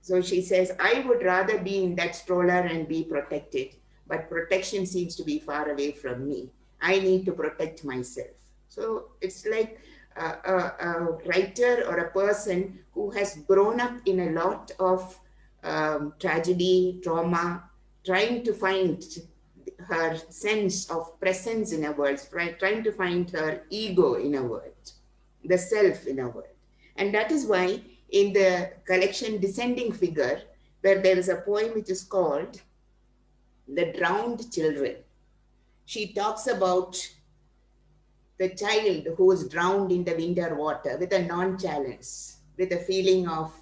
S1: So she says, I would rather be in that stroller and be protected, but protection seems to be far away from me. I need to protect myself. So it's like a writer or a person who has grown up in a lot of tragedy, trauma, trying to find her sense of presence in a world, trying to find her ego in a world, the self in a world. And that is why in the collection Descending Figure, where there is a poem which is called The Drowned Children, she talks about the child who is drowned in the winter water with a nonchalance, with a feeling of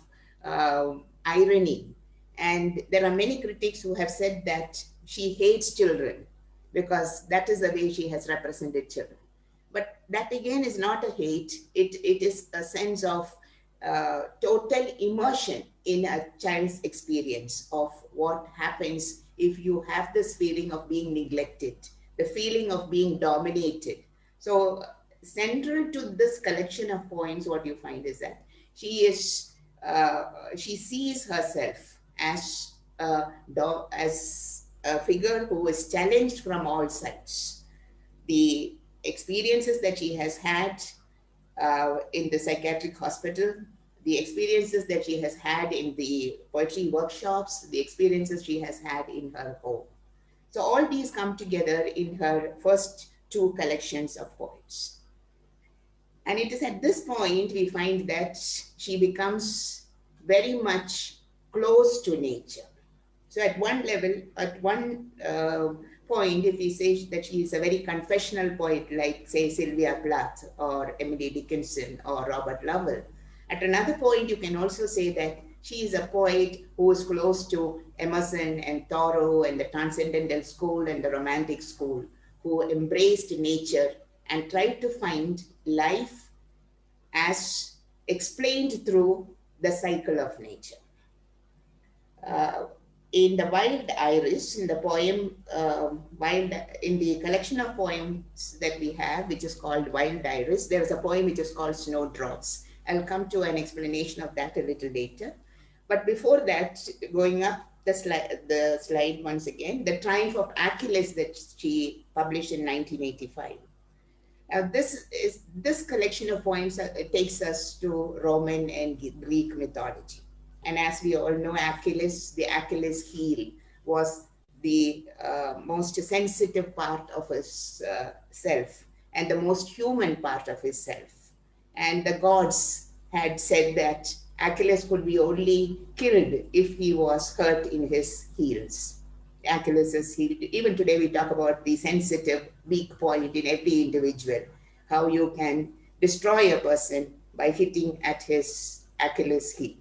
S1: irony. And there are many critics who have said that she hates children because that is the way she has represented children. But that again is not a hate, it is a sense of total immersion in a child's experience of what happens if you have this feeling of being neglected, the feeling of being dominated. So central to this collection of poems, what you find is that she sees herself as a figure who is challenged from all sides. The experiences that she has had in the psychiatric hospital, the experiences that she has had in the poetry workshops, the experiences she has had in her home. So all these come together in her first two collections of poems. And it is at this point we find that she becomes very much close to nature. So at one level, at one point, if we say that she is a very confessional poet, like say Sylvia Plath or Emily Dickinson or Robert Lovell, at another point you can also say that she is a poet who is close to Emerson and Thoreau and the Transcendental School and the Romantic School, who embraced nature and tried to find life as explained through the cycle of nature. In the Wild Iris, in the poem, in the collection of poems that we have, which is called Wild Iris, there is a poem which is called Snowdrops. I'll come to an explanation of that a little later. But before that, going up the slide once again, The Triumph of Achilles that she published in 1985. This collection of poems takes us to Roman and Greek mythology. And as we all know, Achilles, the Achilles heel, was the most sensitive part of his self and the most human part of his self. And the gods had said that Achilles could be only killed if he was hurt in his heels. Achilles' heel. Even today we talk about the sensitive weak point in every individual, how you can destroy a person by hitting at his Achilles heel.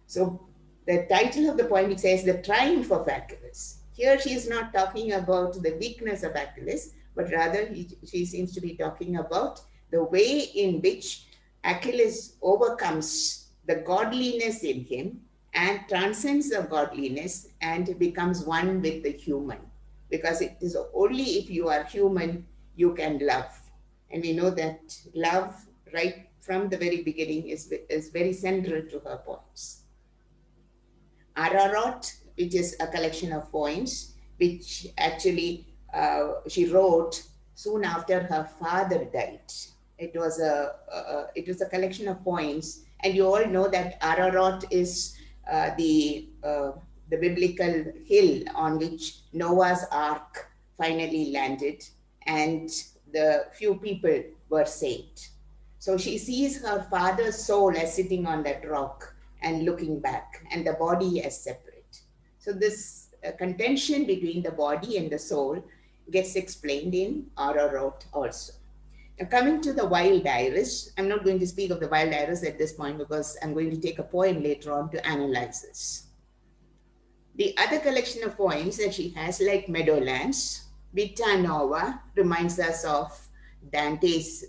S1: So the title of the poem, it says The Triumph of Achilles. Here she is not talking about the weakness of Achilles, but rather she seems to be talking about the way in which Achilles overcomes the godliness in him and transcends the godliness and becomes one with the human. Because it is only if you are human, you can love. And we know that love, right from the very beginning, is very central to her poems. Ararat, which is a collection of poems, which actually she wrote soon after her father died. It was a collection of poems, and you all know that Ararat is the biblical hill on which Noah's Ark finally landed, and the few people were saved. So she sees her father's soul as sitting on that rock, and looking back, and the body as separate. So this contention between the body and the soul gets explained in Laureate also. Now, coming to the wild iris, I'm not going to speak of the wild iris at this point because I'm going to take a poem later on to analyze this. The other collection of poems that she has, like Meadowlands, Vita Nova, reminds us of Dante's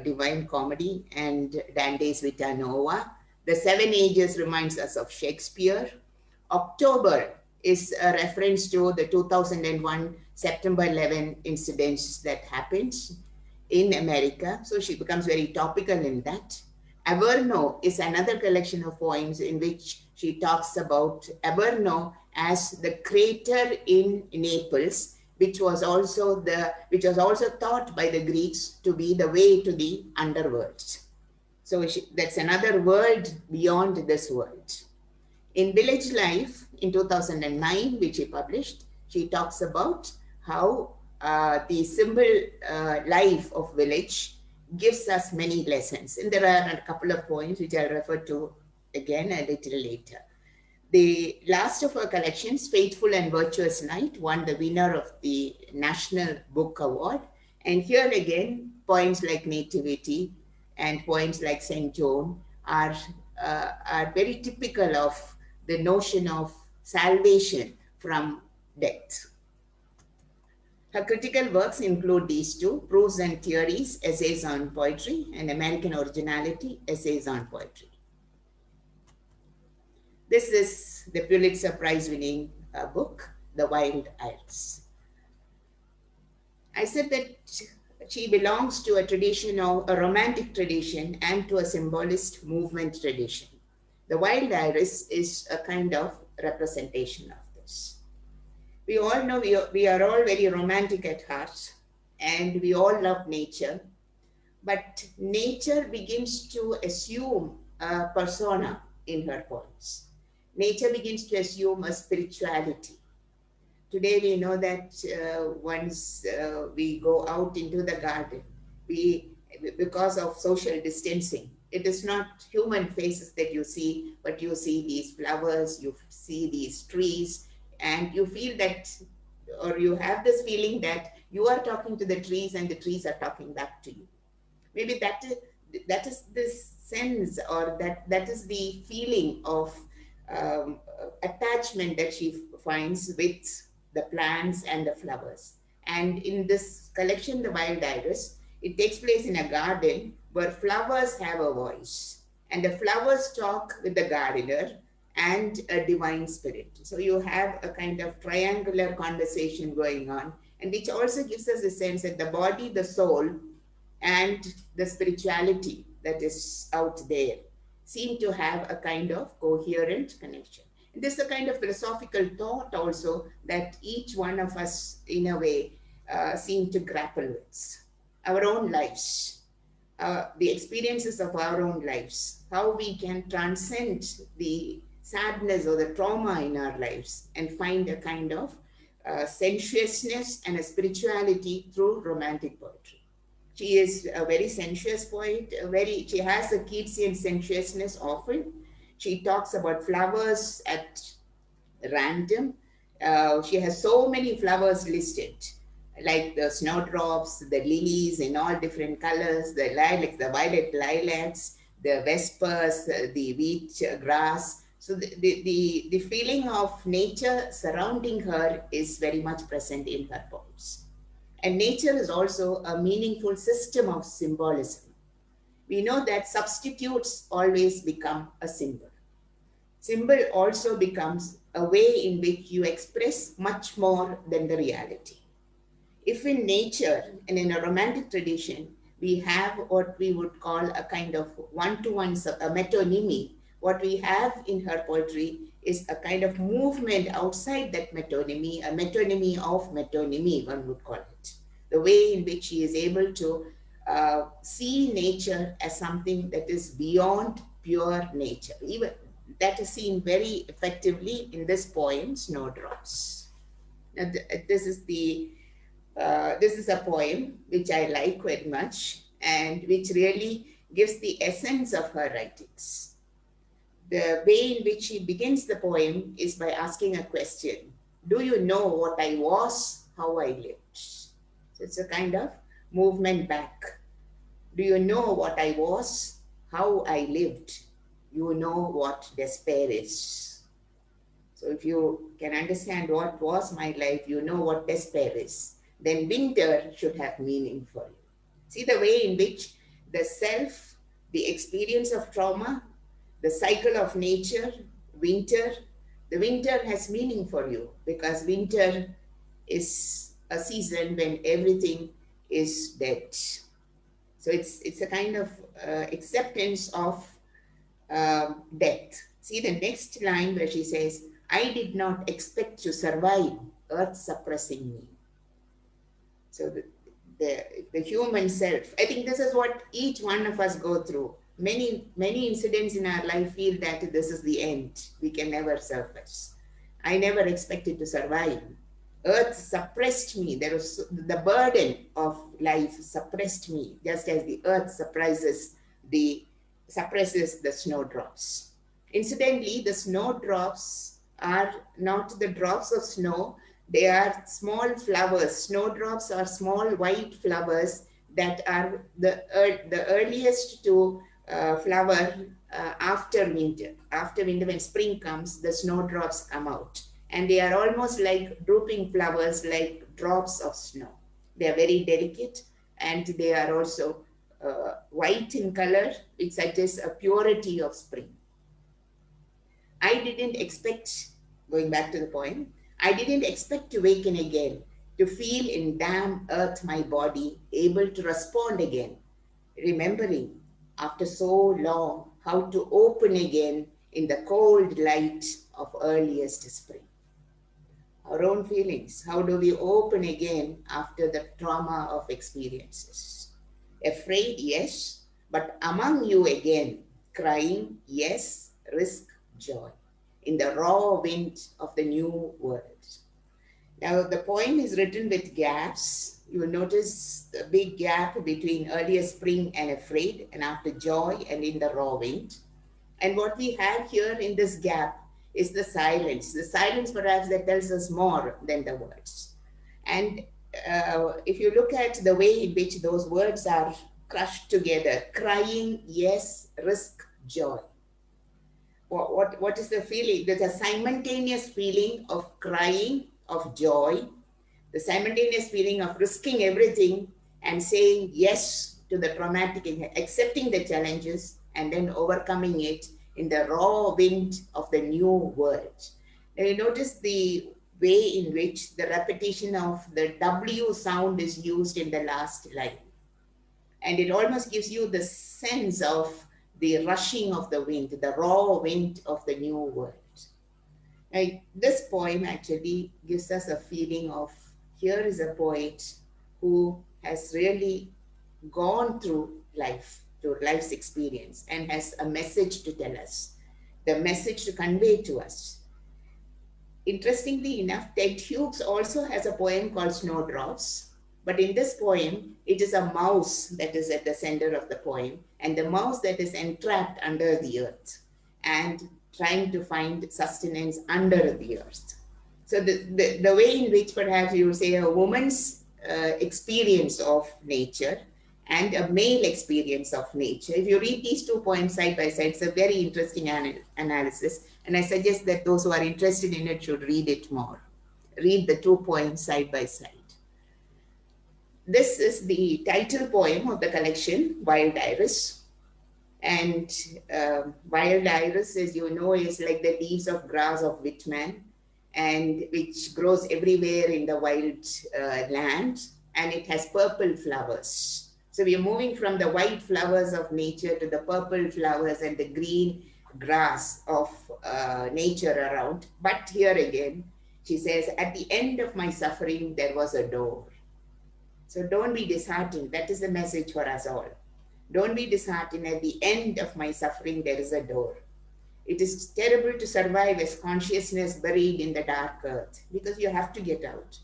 S1: Divine Comedy and Dante's Vita Nova. The Seven Ages reminds us of Shakespeare. October is a reference to the 2001 September 11 incidents that happened in America. So she becomes very topical in that. Averno is another collection of poems in which she talks about Averno as the crater in Naples, which was also thought by the Greeks to be the way to the underworld. So that's another world beyond this world. In Village Life in 2009, which she published, she talks about how the simple life of village gives us many lessons. And there are a couple of poems which I'll refer to again a little later. The last of her collections, Faithful and Virtuous Night, won the winner of the National Book Award. And here again, poems like Nativity and poems like St. John are very typical of the notion of salvation from death. Her critical works include these two, Proofs and Theories, Essays on Poetry, and American Originality, Essays on Poetry. This is the Pulitzer Prize-winning book, The Wild Iris. I said that she belongs to a tradition of a romantic tradition and to a symbolist movement tradition. The Wild Iris is a kind of representation of this. We all know we are all very romantic at heart, and we all love nature, but nature begins to assume a persona in her poems. Nature begins to assume a spirituality. Today we know that once we go out into the garden, because of social distancing, it is not human faces that you see, but you see these flowers, you see these trees, and you feel that, or you have this feeling that you are talking to the trees and the trees are talking back to you. Maybe that is this sense, or that is the feeling of attachment that she finds with the plants and the flowers. And in this collection, The Wild Iris, it takes place in a garden where flowers have a voice, and the flowers talk with the gardener and a divine spirit. So you have a kind of triangular conversation going on, and which also gives us a sense that the body, the soul, and the spirituality that is out there seem to have a kind of coherent connection. And this is a kind of philosophical thought also that each one of us, in a way, seem to grapple with. Our own lives, the experiences of our own lives, how we can transcend the sadness or the trauma in our lives and find a kind of sensuousness and a spirituality through romantic poetry. She is a very sensuous poet, she has a Keatsian sensuousness often. She talks about flowers at random. She has so many flowers listed, like the snowdrops, the lilies in all different colors, the lilacs, the violet lilacs, the vespers, the wheat grass. So the feeling of nature surrounding her is very much present in her poems. And nature is also a meaningful system of symbolism. We know that substitutes always become a symbol. Symbol also becomes a way in which you express much more than the reality. If in nature and in a romantic tradition, we have what we would call a kind of one-to-one, a metonymy, what we have in her poetry is a kind of movement outside that metonymy, a metonymy of metonymy, one would call it. The way in which she is able to see nature as something that is beyond pure nature. Even that is seen very effectively in this poem, Snowdrops. Now, this is a poem which I like very much and which really gives the essence of her writings. the way in which he begins the poem is by asking a question. Do you know what I was, how I lived? So it's a kind of movement back. Do you know what I was, how I lived? You know what despair is. So if you can understand what was my life, you know what despair is. Then winter should have meaning for you. See the way in which the self, the experience of trauma, the cycle of nature, winter, the winter has meaning for you because winter is a season when everything is dead. So it's a kind of acceptance of death. See the next line where she says, I did not expect to survive, earth suppressing me. So the human self, I think this is what each one of us go through. Many incidents in our life feel that this is the end. We can never surface. I never expected to survive. Earth suppressed me. There was the burden of life suppressed me, just as the earth suppresses the snowdrops. Incidentally, the snowdrops are not the drops of snow. They are small flowers. Snowdrops are small white flowers that are the earliest to flower after winter. After winter, when spring comes, the snowdrops come out. And they are almost like drooping flowers, like drops of snow. They are very delicate, and they are also white in color, which suggests a purity of spring. I didn't expect, going back to the poem, I didn't expect to waken again, to feel in damp earth my body, able to respond again, remembering after so long how to open again in the cold light of earliest spring. Our own feelings, how do we open again after the trauma of experiences? Afraid, yes, but among you again, crying, yes, risk, joy, in the raw wind of the new world. Now, the poem is written with gaps. You will notice the big gap between earlier spring and afraid, and after joy and in the raw wind. And what we have here in this gap is the silence perhaps that tells us more than the words. And if you look at the way in which those words are crushed together, crying, yes, risk, joy. What is the feeling? There's a simultaneous feeling of crying, of joy, the simultaneous feeling of risking everything and saying yes to the traumatic, accepting the challenges and then overcoming it in the raw wind of the new world. Now you notice the way in which the repetition of the W sound is used in the last line. And it almost gives you the sense of the rushing of the wind, the raw wind of the new world. Now, this poem actually gives us a feeling of, here is a poet who has really gone through life, through life's experience, and has a message to tell us, the message to convey to us. Interestingly enough, Ted Hughes also has a poem called Snowdrops, but in this poem, it is a mouse that is at the center of the poem, and the mouse that is entrapped under the earth and trying to find sustenance under the earth. So the way in which perhaps you would say a woman's experience of nature and a male experience of nature. If you read these two poems side by side, it's a very interesting analysis. And I suggest that those who are interested in it should read it more. Read the two poems side by side. This is the title poem of the collection, Wild Iris. And wild iris, as you know, is like the leaves of grass of Whitman, and which grows everywhere in the wild land, and it has purple flowers. So we are moving from the white flowers of nature to the purple flowers and the green grass of nature around. But here again, she says, at the end of my suffering, there was a door. So don't be disheartened. That is the message for us all. Don't be disheartened. At the end of my suffering, there is a door. It is terrible to survive as consciousness buried in the dark earth, because you have to get out.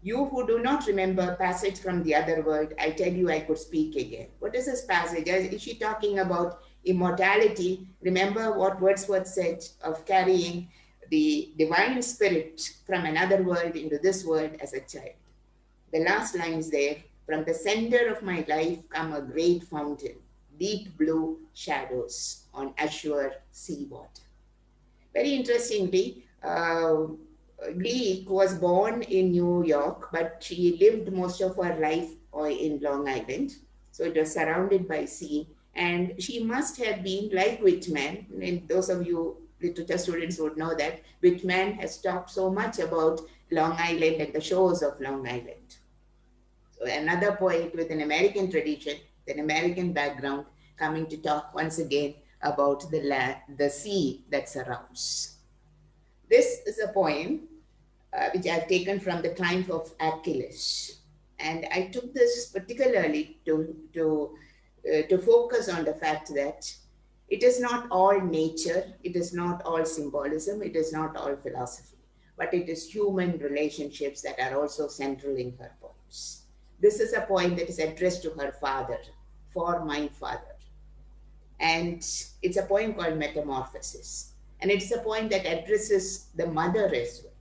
S1: You who do not remember passage from the other world, I tell you I could speak again. What is this passage? Is she talking about immortality. Remember what Wordsworth said of carrying the divine spirit from another world into this world as a child. The last lines there, from the center of my life come a great fountain, deep blue shadows on azure sea water. Very interestingly, Gluck was born in New York, but she lived most of her life in Long Island. So it was surrounded by sea. And she must have been like Whitman. And those of you literature students would know that Whitman has talked so much about Long Island and the shores of Long Island. So another poet with an American tradition, an American background, coming to talk once again about the land, the sea that surrounds. This is a poem which I've taken from the Triumph of Achilles. And I took this particularly to focus on the fact that it is not all nature, it is not all symbolism, it is not all philosophy, but it is human relationships that are also central in her poems. This is a poem that is addressed to her father, for my father. And it's a poem called Metamorphosis. And it's a poem that addresses the mother as well.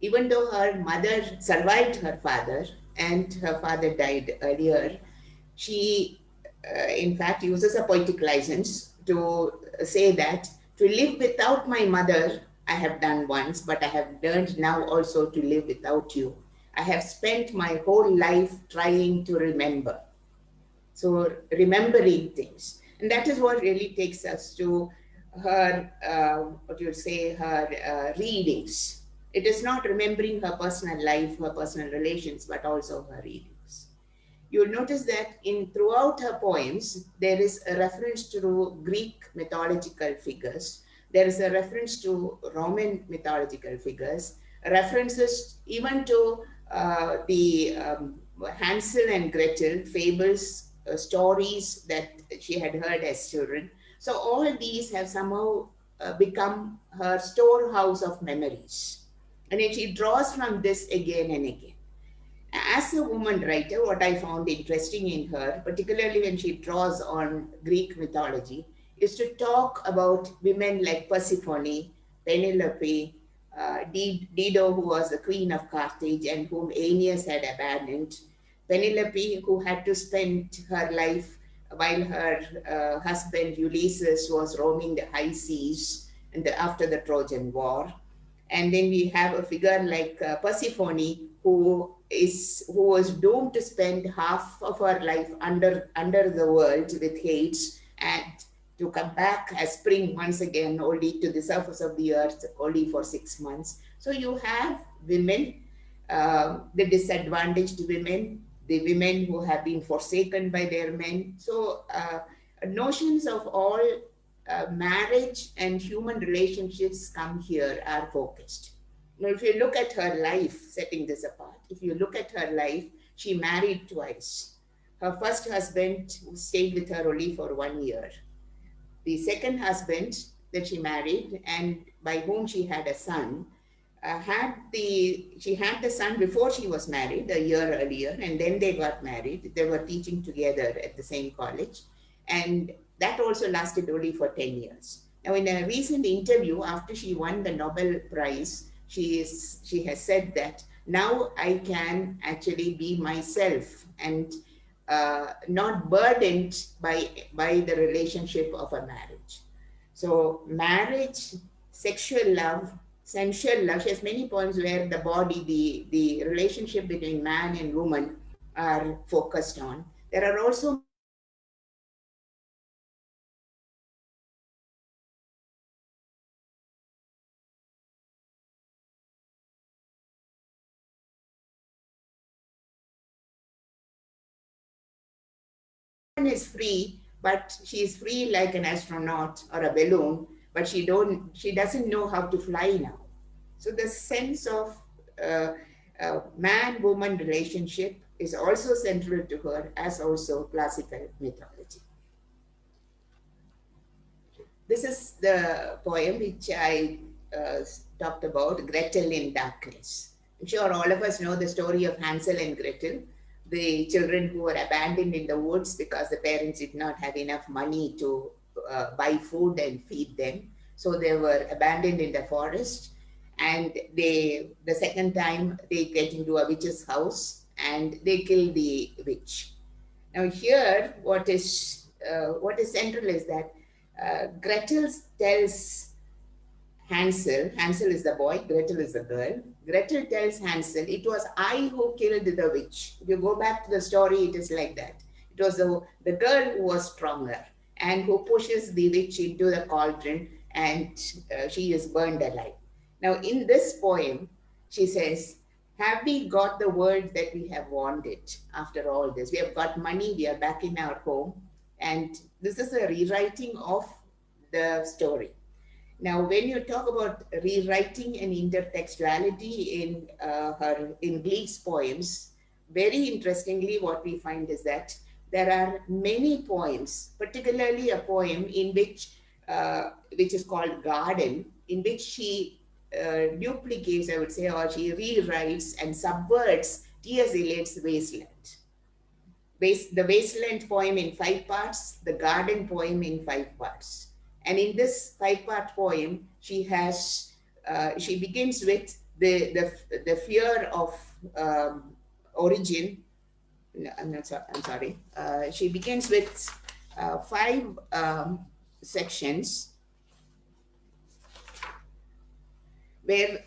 S1: Even though her mother survived her father and her father died earlier, she in fact uses a poetic license to say that to live without my mother, I have done once, but I have learned now also to live without you. I have spent my whole life trying to remember. So remembering things. And that is what really takes us to her, her readings. It is not remembering her personal life, her personal relations, but also her readings. You'll notice that throughout her poems, there is a reference to Greek mythological figures. There is a reference to Roman mythological figures, references even to the Hansel and Gretel fables, stories that she had heard as children. So all these have somehow become her storehouse of memories. And then she draws from this again and again. As a woman writer, what I found interesting in her, particularly when she draws on Greek mythology, is to talk about women like Persephone, Penelope, Dido, who was the queen of Carthage and whom Aeneas had abandoned, Penelope, who had to spend her life while her husband Ulysses was roaming the high seas after the Trojan War. And then we have a figure like Persephone, who was doomed to spend half of her life under the world with Hades and to come back as spring once again, only to the surface of the earth, only for 6 months. So you have women, the disadvantaged women, the women who have been forsaken by their men. So notions of all marriage and human relationships come here are focused. Now, if you look at her life, setting this apart, if you look at her life, she married twice. Her first husband stayed with her only for 1 year. The second husband that she married and by whom she had a son, she had the son before she was married, a year earlier, and then they got married. They were teaching together at the same college. And that also lasted only for 10 years. Now, in a recent interview, after she won the Nobel Prize, she has said that now I can actually be myself and not burdened by the relationship of a marriage. So marriage, sexual love, sensual love, she has many poems where the body, the relationship between man and woman are focused on. There are also is free, but she is free like an astronaut or a balloon, but she doesn't know how to fly now. So the sense of man-woman relationship is also central to her, as also classical mythology. This is the poem which I talked about, Gretel in Darkness. I'm sure all of us know the story of Hansel and Gretel. the children who were abandoned in the woods because the parents did not have enough money to buy food and feed them. So they were abandoned in the forest. And the second time they get into a witch's house and they kill the witch. Now here, what is central is that Gretel tells Hansel is the boy, Gretel is the girl. Gretel tells Hansel, it was I who killed the witch. If you go back to the story, it is like that. It was the girl who was stronger and who pushes the witch into the cauldron, and she is burned alive. Now, in this poem, she says, have we got the world that we have wanted after all this? We have got money, we are back in our home. And this is a rewriting of the story. Now, when you talk about rewriting and intertextuality in Gluck's poems, very interestingly, what we find is that there are many poems, particularly a poem in which is called Garden, in which she duplicates, I would say, or she rewrites and subverts T.S. Eliot's Wasteland. The Wasteland poem in 5 parts, the Garden poem in 5 parts. And in this 5-part poem, she begins with the fear of origin. No, I'm sorry. She begins with 5 sections, where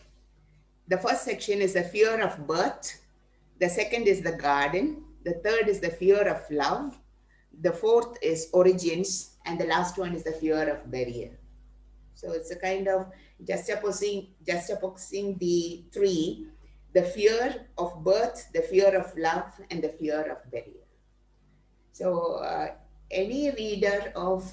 S1: the first section is the fear of birth, the second is the garden, the third is the fear of love, the fourth is origins, and the last one is the fear of burial. So it's a kind of juxtaposing the 3, the fear of birth, the fear of love, and the fear of burial. So any reader of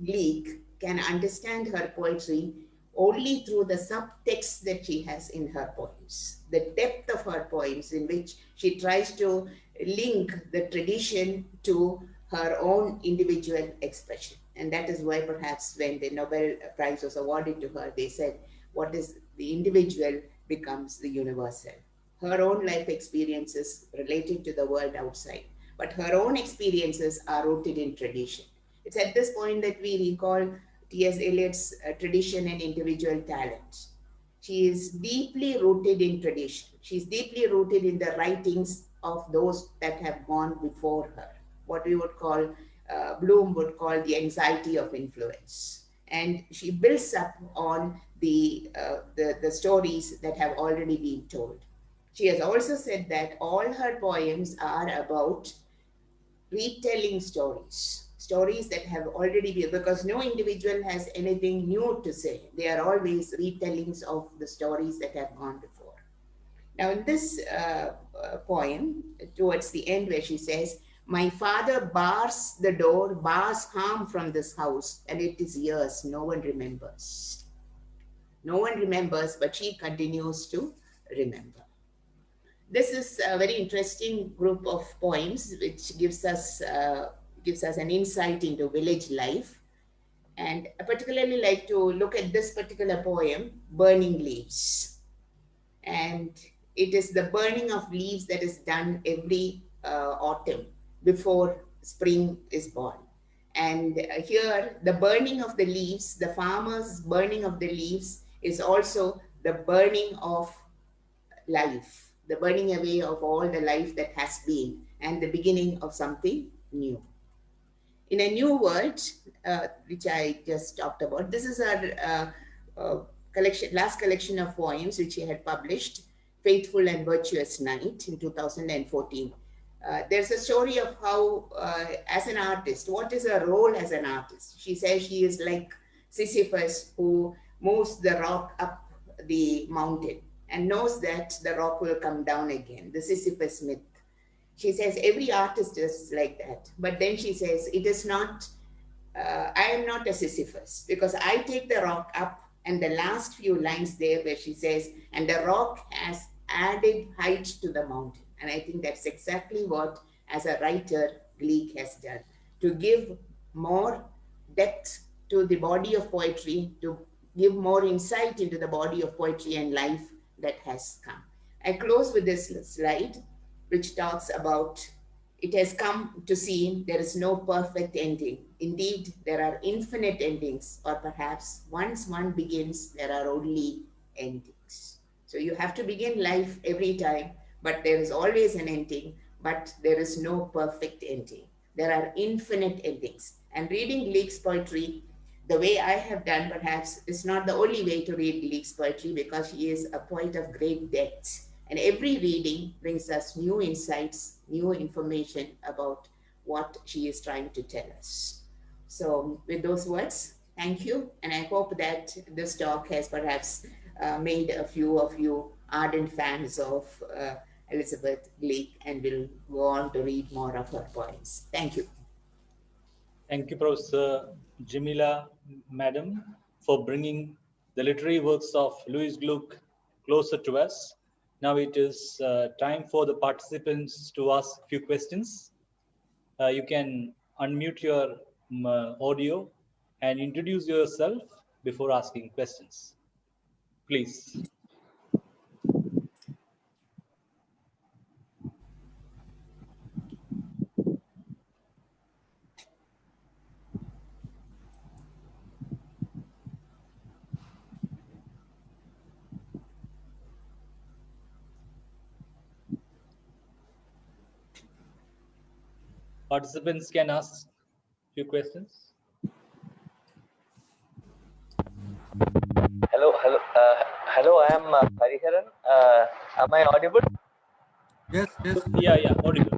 S1: Gluck can understand her poetry only through the subtext that she has in her poems, the depth of her poems, in which she tries to link the tradition to her own individual expression. And that is why perhaps when the Nobel Prize was awarded to her, they said, what is the individual becomes the universal. Her own life experiences related to the world outside, but her own experiences are rooted in tradition. It's at this point that we recall T.S. Eliot's tradition and individual talent. She is deeply rooted in tradition. She's deeply rooted in the writings of those that have gone before her, what we would call, Bloom would call the anxiety of influence. And she builds up on the stories that have already been told. She has also said that all her poems are about retelling stories that have already been, because no individual has anything new to say. They are always retellings of the stories that have gone before. Now in this poem, towards the end where she says, my father bars the door, bars harm from this house, and it is years, no one remembers. No one remembers, but she continues to remember. This is a very interesting group of poems, which gives us an insight into village life. And I particularly like to look at this particular poem, Burning Leaves. And it is the burning of leaves that is done every autumn before spring is born. And here, the burning of the leaves, the farmer's burning of the leaves, is also the burning of life, the burning away of all the life that has been, and the beginning of something new. In a new world, which I just talked about, this is our last collection of poems which he had published, Faithful and Virtuous Night, in 2014. There's a story of how, as an artist, what is her role as an artist? She says she is like Sisyphus, who moves the rock up the mountain and knows that the rock will come down again, the Sisyphus myth. She says every artist is like that. But then she says, it is not, I am not a Sisyphus, because I take the rock up, and the last few lines there where she says, and the rock has added height to the mountain. And I think that's exactly what, as a writer, Gluck has done, to give more depth to the body of poetry, to give more insight into the body of poetry and life that has come. I close with this slide, which talks about it has come to seem there is no perfect ending. Indeed, there are infinite endings, or perhaps once one begins, there are only endings. So you have to begin life every time, but there is always an ending, but there is no perfect ending. There are infinite endings. And reading Gluck's poetry, the way I have done perhaps, is not the only way to read Gluck's poetry, because she is a poet of great depth. And every reading brings us new insights, new information about what she is trying to tell us. So with those words, thank you. And I hope that this talk has perhaps made a few of you ardent fans of Elisabeth Gluck, and will go on to read more of her poems. Thank you.
S4: Thank you, Professor Jamila, Madam, for bringing the literary works of Louise Gluck closer to us. Now it is time for the participants to ask a few questions. You can unmute your audio and introduce yourself before asking questions. Please. Participants can ask a few questions.
S7: Hello, I am Hariharan. Am I audible?
S3: Yes, yes.
S4: Yeah, audible.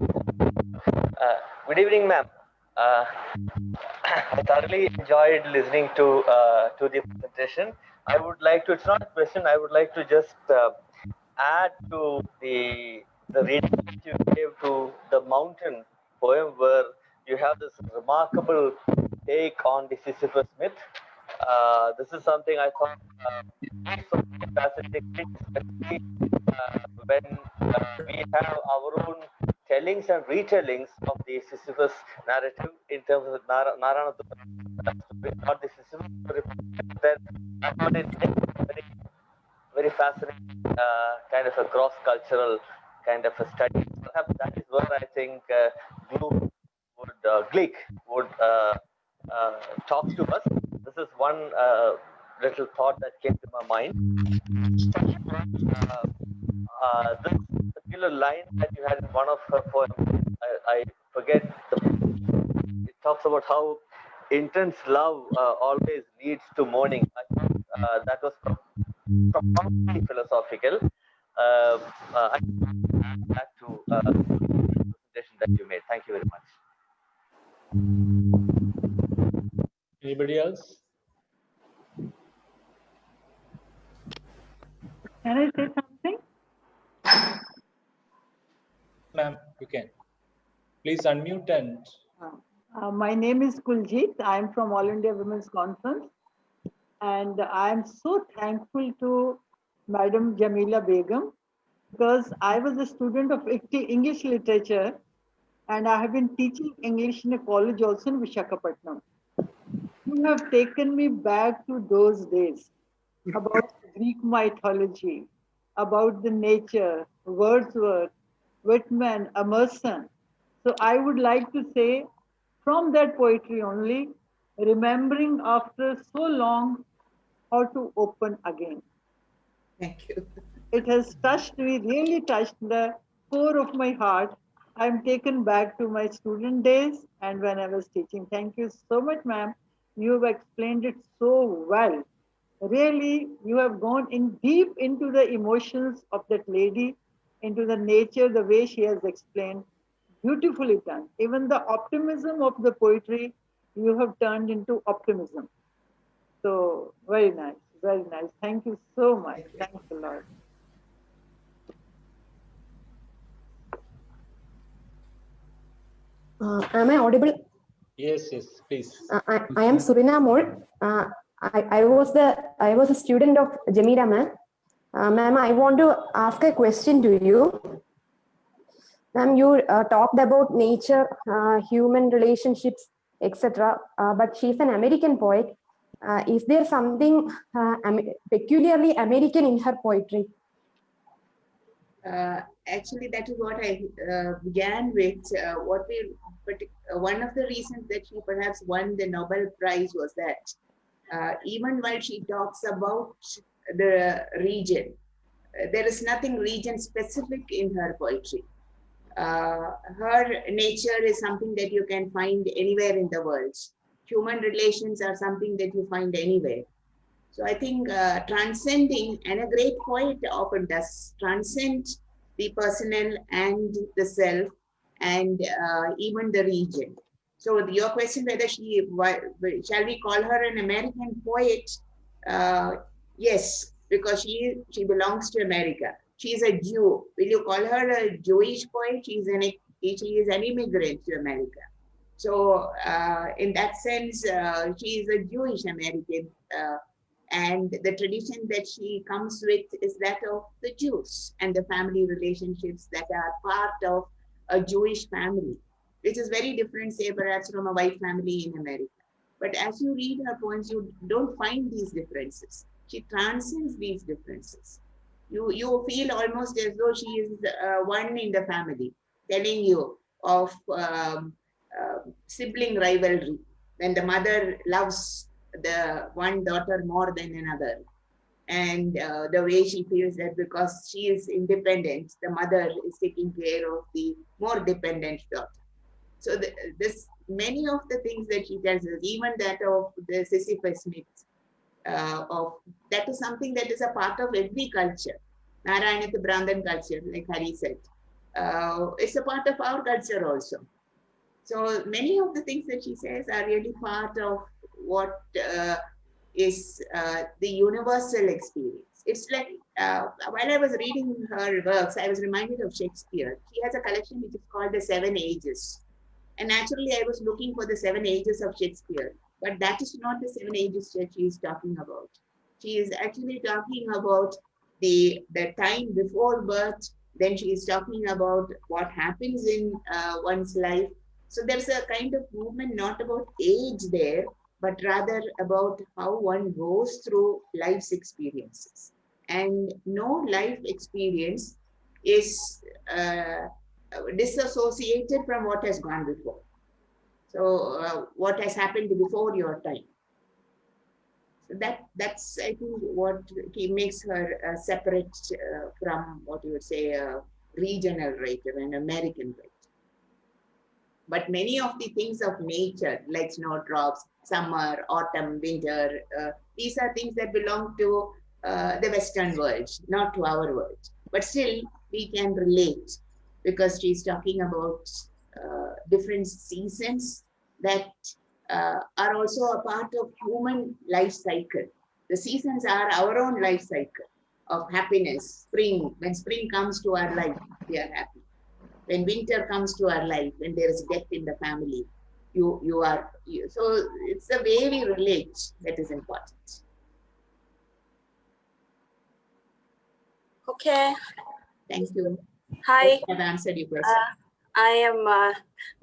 S7: Good evening, ma'am. I thoroughly enjoyed listening to the presentation. I would like to, it's not a question, I would like to just add to the reading that you gave to the mountain poem, where you have this remarkable take on the Sisyphus myth. This is something I thought so fascinating, especially when we have our own tellings and retellings of the Sisyphus narrative in terms of Narayana, not the Sisyphus, then I found it very fascinating, kind of a cross-cultural kind of a study. Perhaps that is where I think Gluck would talk to us. This is one little thought that came to my mind. This particular line that you had in one of her poems, I forget, it talks about how intense love always leads to mourning. I thought that was profoundly philosophical. I add that to the presentation that you made. Thank you very much.
S4: Anybody else?
S8: Can I say something?
S4: Ma'am, you can. Please unmute and...
S8: My name is Kuljit. I am from All India Women's Conference. And I am so thankful to Madam Jamila Begum, because I was a student of English literature, and I have been teaching English in a college also in Visakhapatnam. You have taken me back to those days about Greek mythology, about the nature, Wordsworth, Whitman, Emerson. So I would like to say, from that poetry only, remembering after so long how to open again.
S1: Thank you.
S8: It has touched me, really touched the core of my heart. I'm taken back to my student days and when I was teaching. Thank you so much, ma'am. You have explained it so well. Really, you have gone in deep into the emotions of that lady, into the nature, the way she has explained. Beautifully done. Even the optimism of the poetry, you have turned into optimism. So, very nice, very nice. Thank you so much. Thanks a lot.
S9: Am I audible?
S4: Yes, please.
S9: I am Surina Moore. I was a student of Jamila ma'am. Ma'am, I want to ask a question to you. Ma'am, you talked about nature, human relationships, etc. But she's an American poet. Is there something peculiarly American in her poetry?
S1: actually, that is what I began with. One of the reasons that she perhaps won the Nobel Prize was that even while she talks about the region, there is nothing region specific in her poetry. Her nature is something that you can find anywhere in the world. Human relations are something that you find anywhere. So I think transcending, and a great poet often does, transcend the personal and the self and even the region. So your question whether shall we call her an American poet? Yes, because she belongs to America. She is a Jew. Will you call her a Jewish poet? She is an immigrant to America. So in that sense, she is a Jewish American. And the tradition that she comes with is that of the Jews and the family relationships that are part of a Jewish family, which is very different, say, perhaps from a white family in America. But as you read her poems, you don't find these differences. She transcends these differences. You feel almost as though she is one in the family, telling you of sibling rivalry, when the mother loves the one daughter more than another, and the way she feels that because she is independent, the mother is taking care of the more dependent daughter. So many of the things that she tells us, even that of the Sisyphus myth, that is something that is a part of every culture. Narayanatha Brahmin culture, like Hari said, it's a part of our culture also. So many of the things that she says are really part of what is the universal experience. It's like, while I was reading her works, I was reminded of Shakespeare. She has a collection which is called The Seven Ages. And naturally, I was looking for the 7 ages of Shakespeare. But that is not the 7 ages that she is talking about. She is actually talking about the time before birth. Then she is talking about what happens in one's life. So there's a kind of movement not about age there, but rather about how one goes through life's experiences. And no life experience is disassociated from what has gone before. So what has happened before your time. So that's, I think, what makes her separate from what you would say a regional writer, an American writer. But many of the things of nature, like snowdrops, summer, autumn, winter, these are things that belong to the Western world, not to our world. But still, we can relate because she's talking about different seasons that are also a part of human life cycle. The seasons are our own life cycle of happiness. Spring, when spring comes to our life, we are happy. When winter comes to our life, when there is death in the family, so it's the way we relate that is important.
S10: Okay.
S1: Thank you.
S10: Hi.
S1: I've answered your question.
S10: I am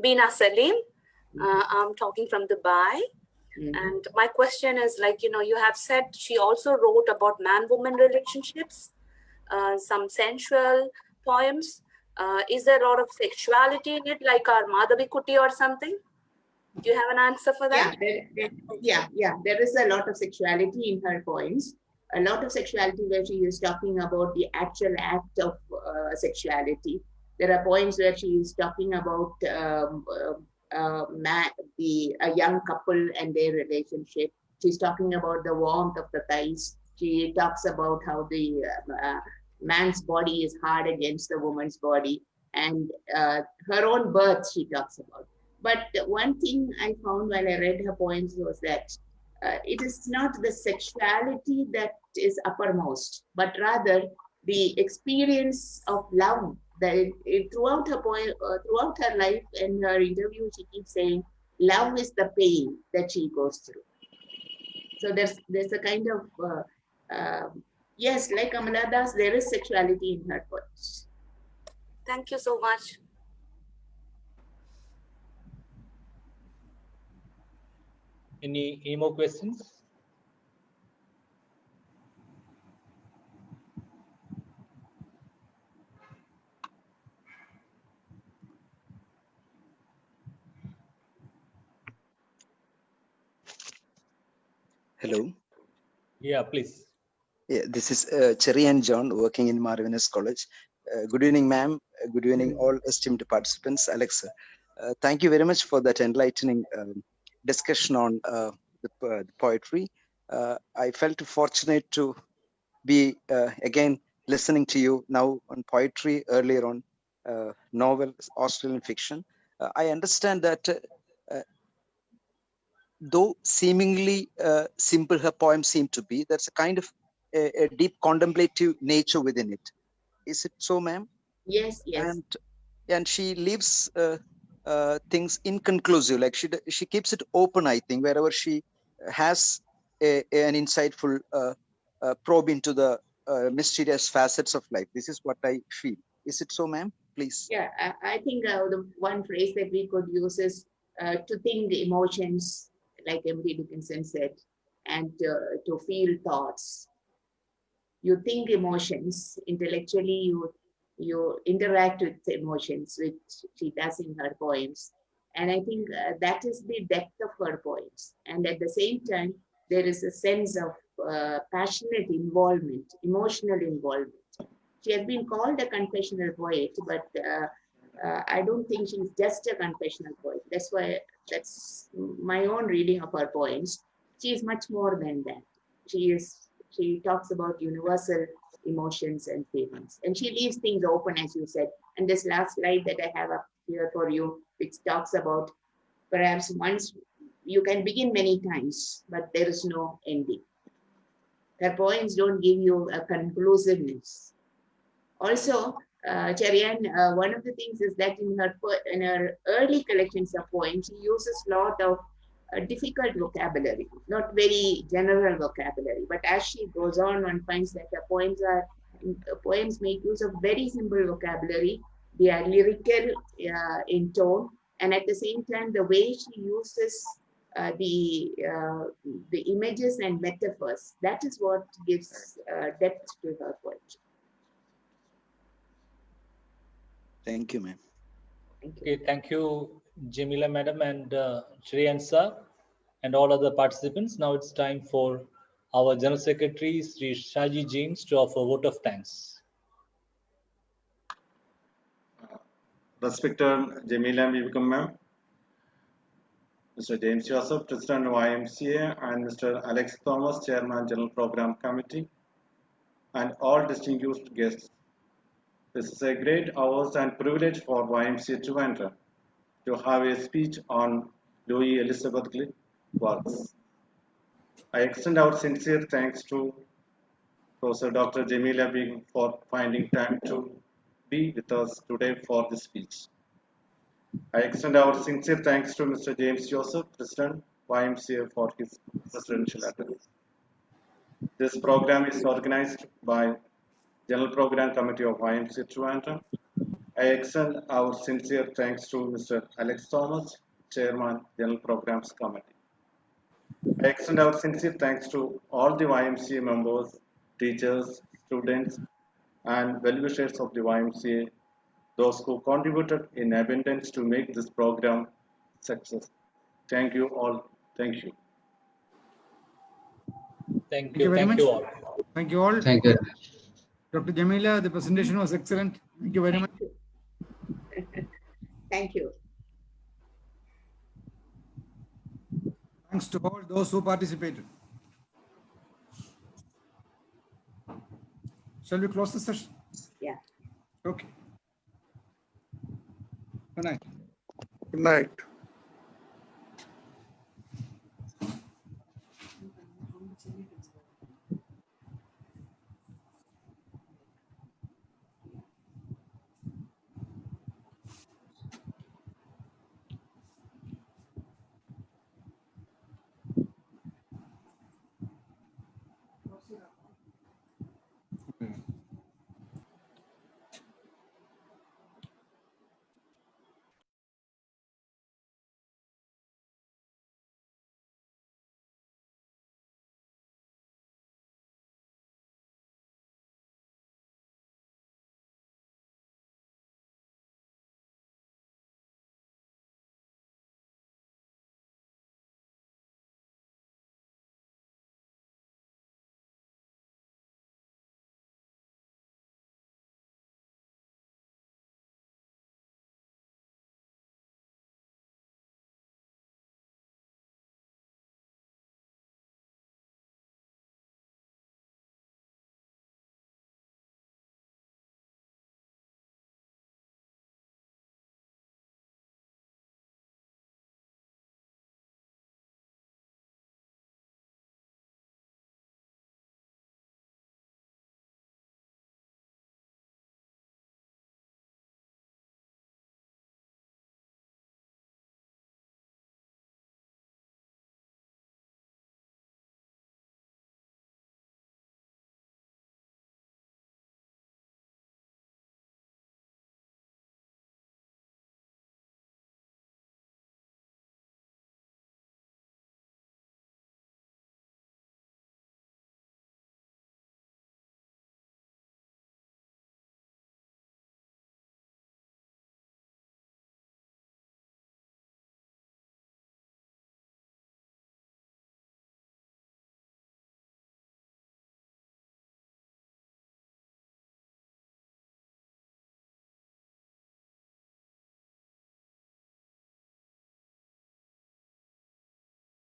S10: Bina Salim. I'm talking from Dubai. And my question is, like, you have said she also wrote about man-woman relationships, some sensual poems. Is there a lot of sexuality in it, like our Madhavi Kuti or something? Do you have an answer for that?
S1: There is a lot of sexuality in her poems. A lot of sexuality where she is talking about the actual act of sexuality. There are poems where she is talking about a young couple and their relationship. She's talking about the warmth of the thighs. She talks about how the man's body is hard against the woman's body, and her own birth she talks about. But one thing I found while I read her poems was that it is not the sexuality that is uppermost, but rather the experience of love. That throughout her life and her interview, she keeps saying, love is the pain that she goes through. So there's a kind of, yes, like Kamala Das, there is sexuality in her poems.
S10: Thank you so much.
S4: Any more questions?
S11: Hello.
S4: Yeah, please.
S11: Yeah, this is Cherry and John working in Marvinus College. Good evening, ma'am. Good evening, all esteemed participants. Alexa, thank you very much for that enlightening discussion on the poetry. I felt fortunate to be again listening to you now on poetry, earlier on novel, Australian fiction. I understand that though seemingly simple her poems seem to be, there's a kind of a deep contemplative nature within it. Is it so, ma'am?
S1: Yes, yes.
S11: And she leaves things inconclusive. Like she keeps it open, I think, wherever she has an insightful probe into the mysterious facets of life. This is what I feel. Is it so, ma'am? Please.
S1: Yeah, I think the one phrase that we could use is to think emotions, like Emily Dickinson said, and to feel thoughts. You think emotions intellectually, you interact with emotions, which she does in her poems. And I think that is the depth of her poems. And at the same time, there is a sense of passionate involvement, emotional involvement. She has been called a confessional poet, but I don't think she's just a confessional poet. That's my own reading of her poems. She is much more than that. She talks about universal emotions and feelings, and she leaves things open, as you said. And this last slide that I have up here for you, which talks about perhaps once you can begin many times, but there is no ending. Her poems don't give you a conclusiveness. Also, Cherian, one of the things is that in her early collections of poems, she uses a lot of difficult vocabulary, not very general vocabulary. But as she goes on, one finds that her poems make use of very simple vocabulary. They are lyrical in tone, and at the same time, the way she uses the images and metaphors, that is what gives depth to her poetry.
S11: Thank you, ma'am.
S4: Okay, thank you, Jamila madam and Shreyan sir and all other participants. Now it's time for our General Secretary, Sri Shaji James, to offer a vote of thanks.
S2: Respected Jamila Begum, ma'am, Mr. James Joseph, President of YMCA, and Mr. Alex Thomas, Chairman, General Program Committee, and all distinguished guests. This is a great honor and privilege for YMCA Ymca to have a speech on Louise Elisabeth Gluck works. I extend our sincere thanks to Professor Dr. Jamila Begum for finding time to be with us today for this speech. I extend our sincere thanks to Mr. James Joseph, President YMCA, for his presidential address. This program is organized by General Program Committee of YMCA Ymca. I extend our sincere thanks to Mr. Alex Thomas, Chairman, General Programs Committee. I extend our sincere thanks to all the YMCA members, teachers, students, and well-wishers of the YMCA, those who contributed in abundance to make this program success. Thank you all. Thank you.
S4: Thank you
S3: very much.
S4: all.
S3: Thank you all.
S12: Thank you.
S3: Dr. Jamila, the presentation was excellent. Thank you very much.
S1: Thank you.
S3: Thanks to all those who participated. Shall we close the session?
S1: Yeah.
S3: Okay. Good night.
S5: Good night.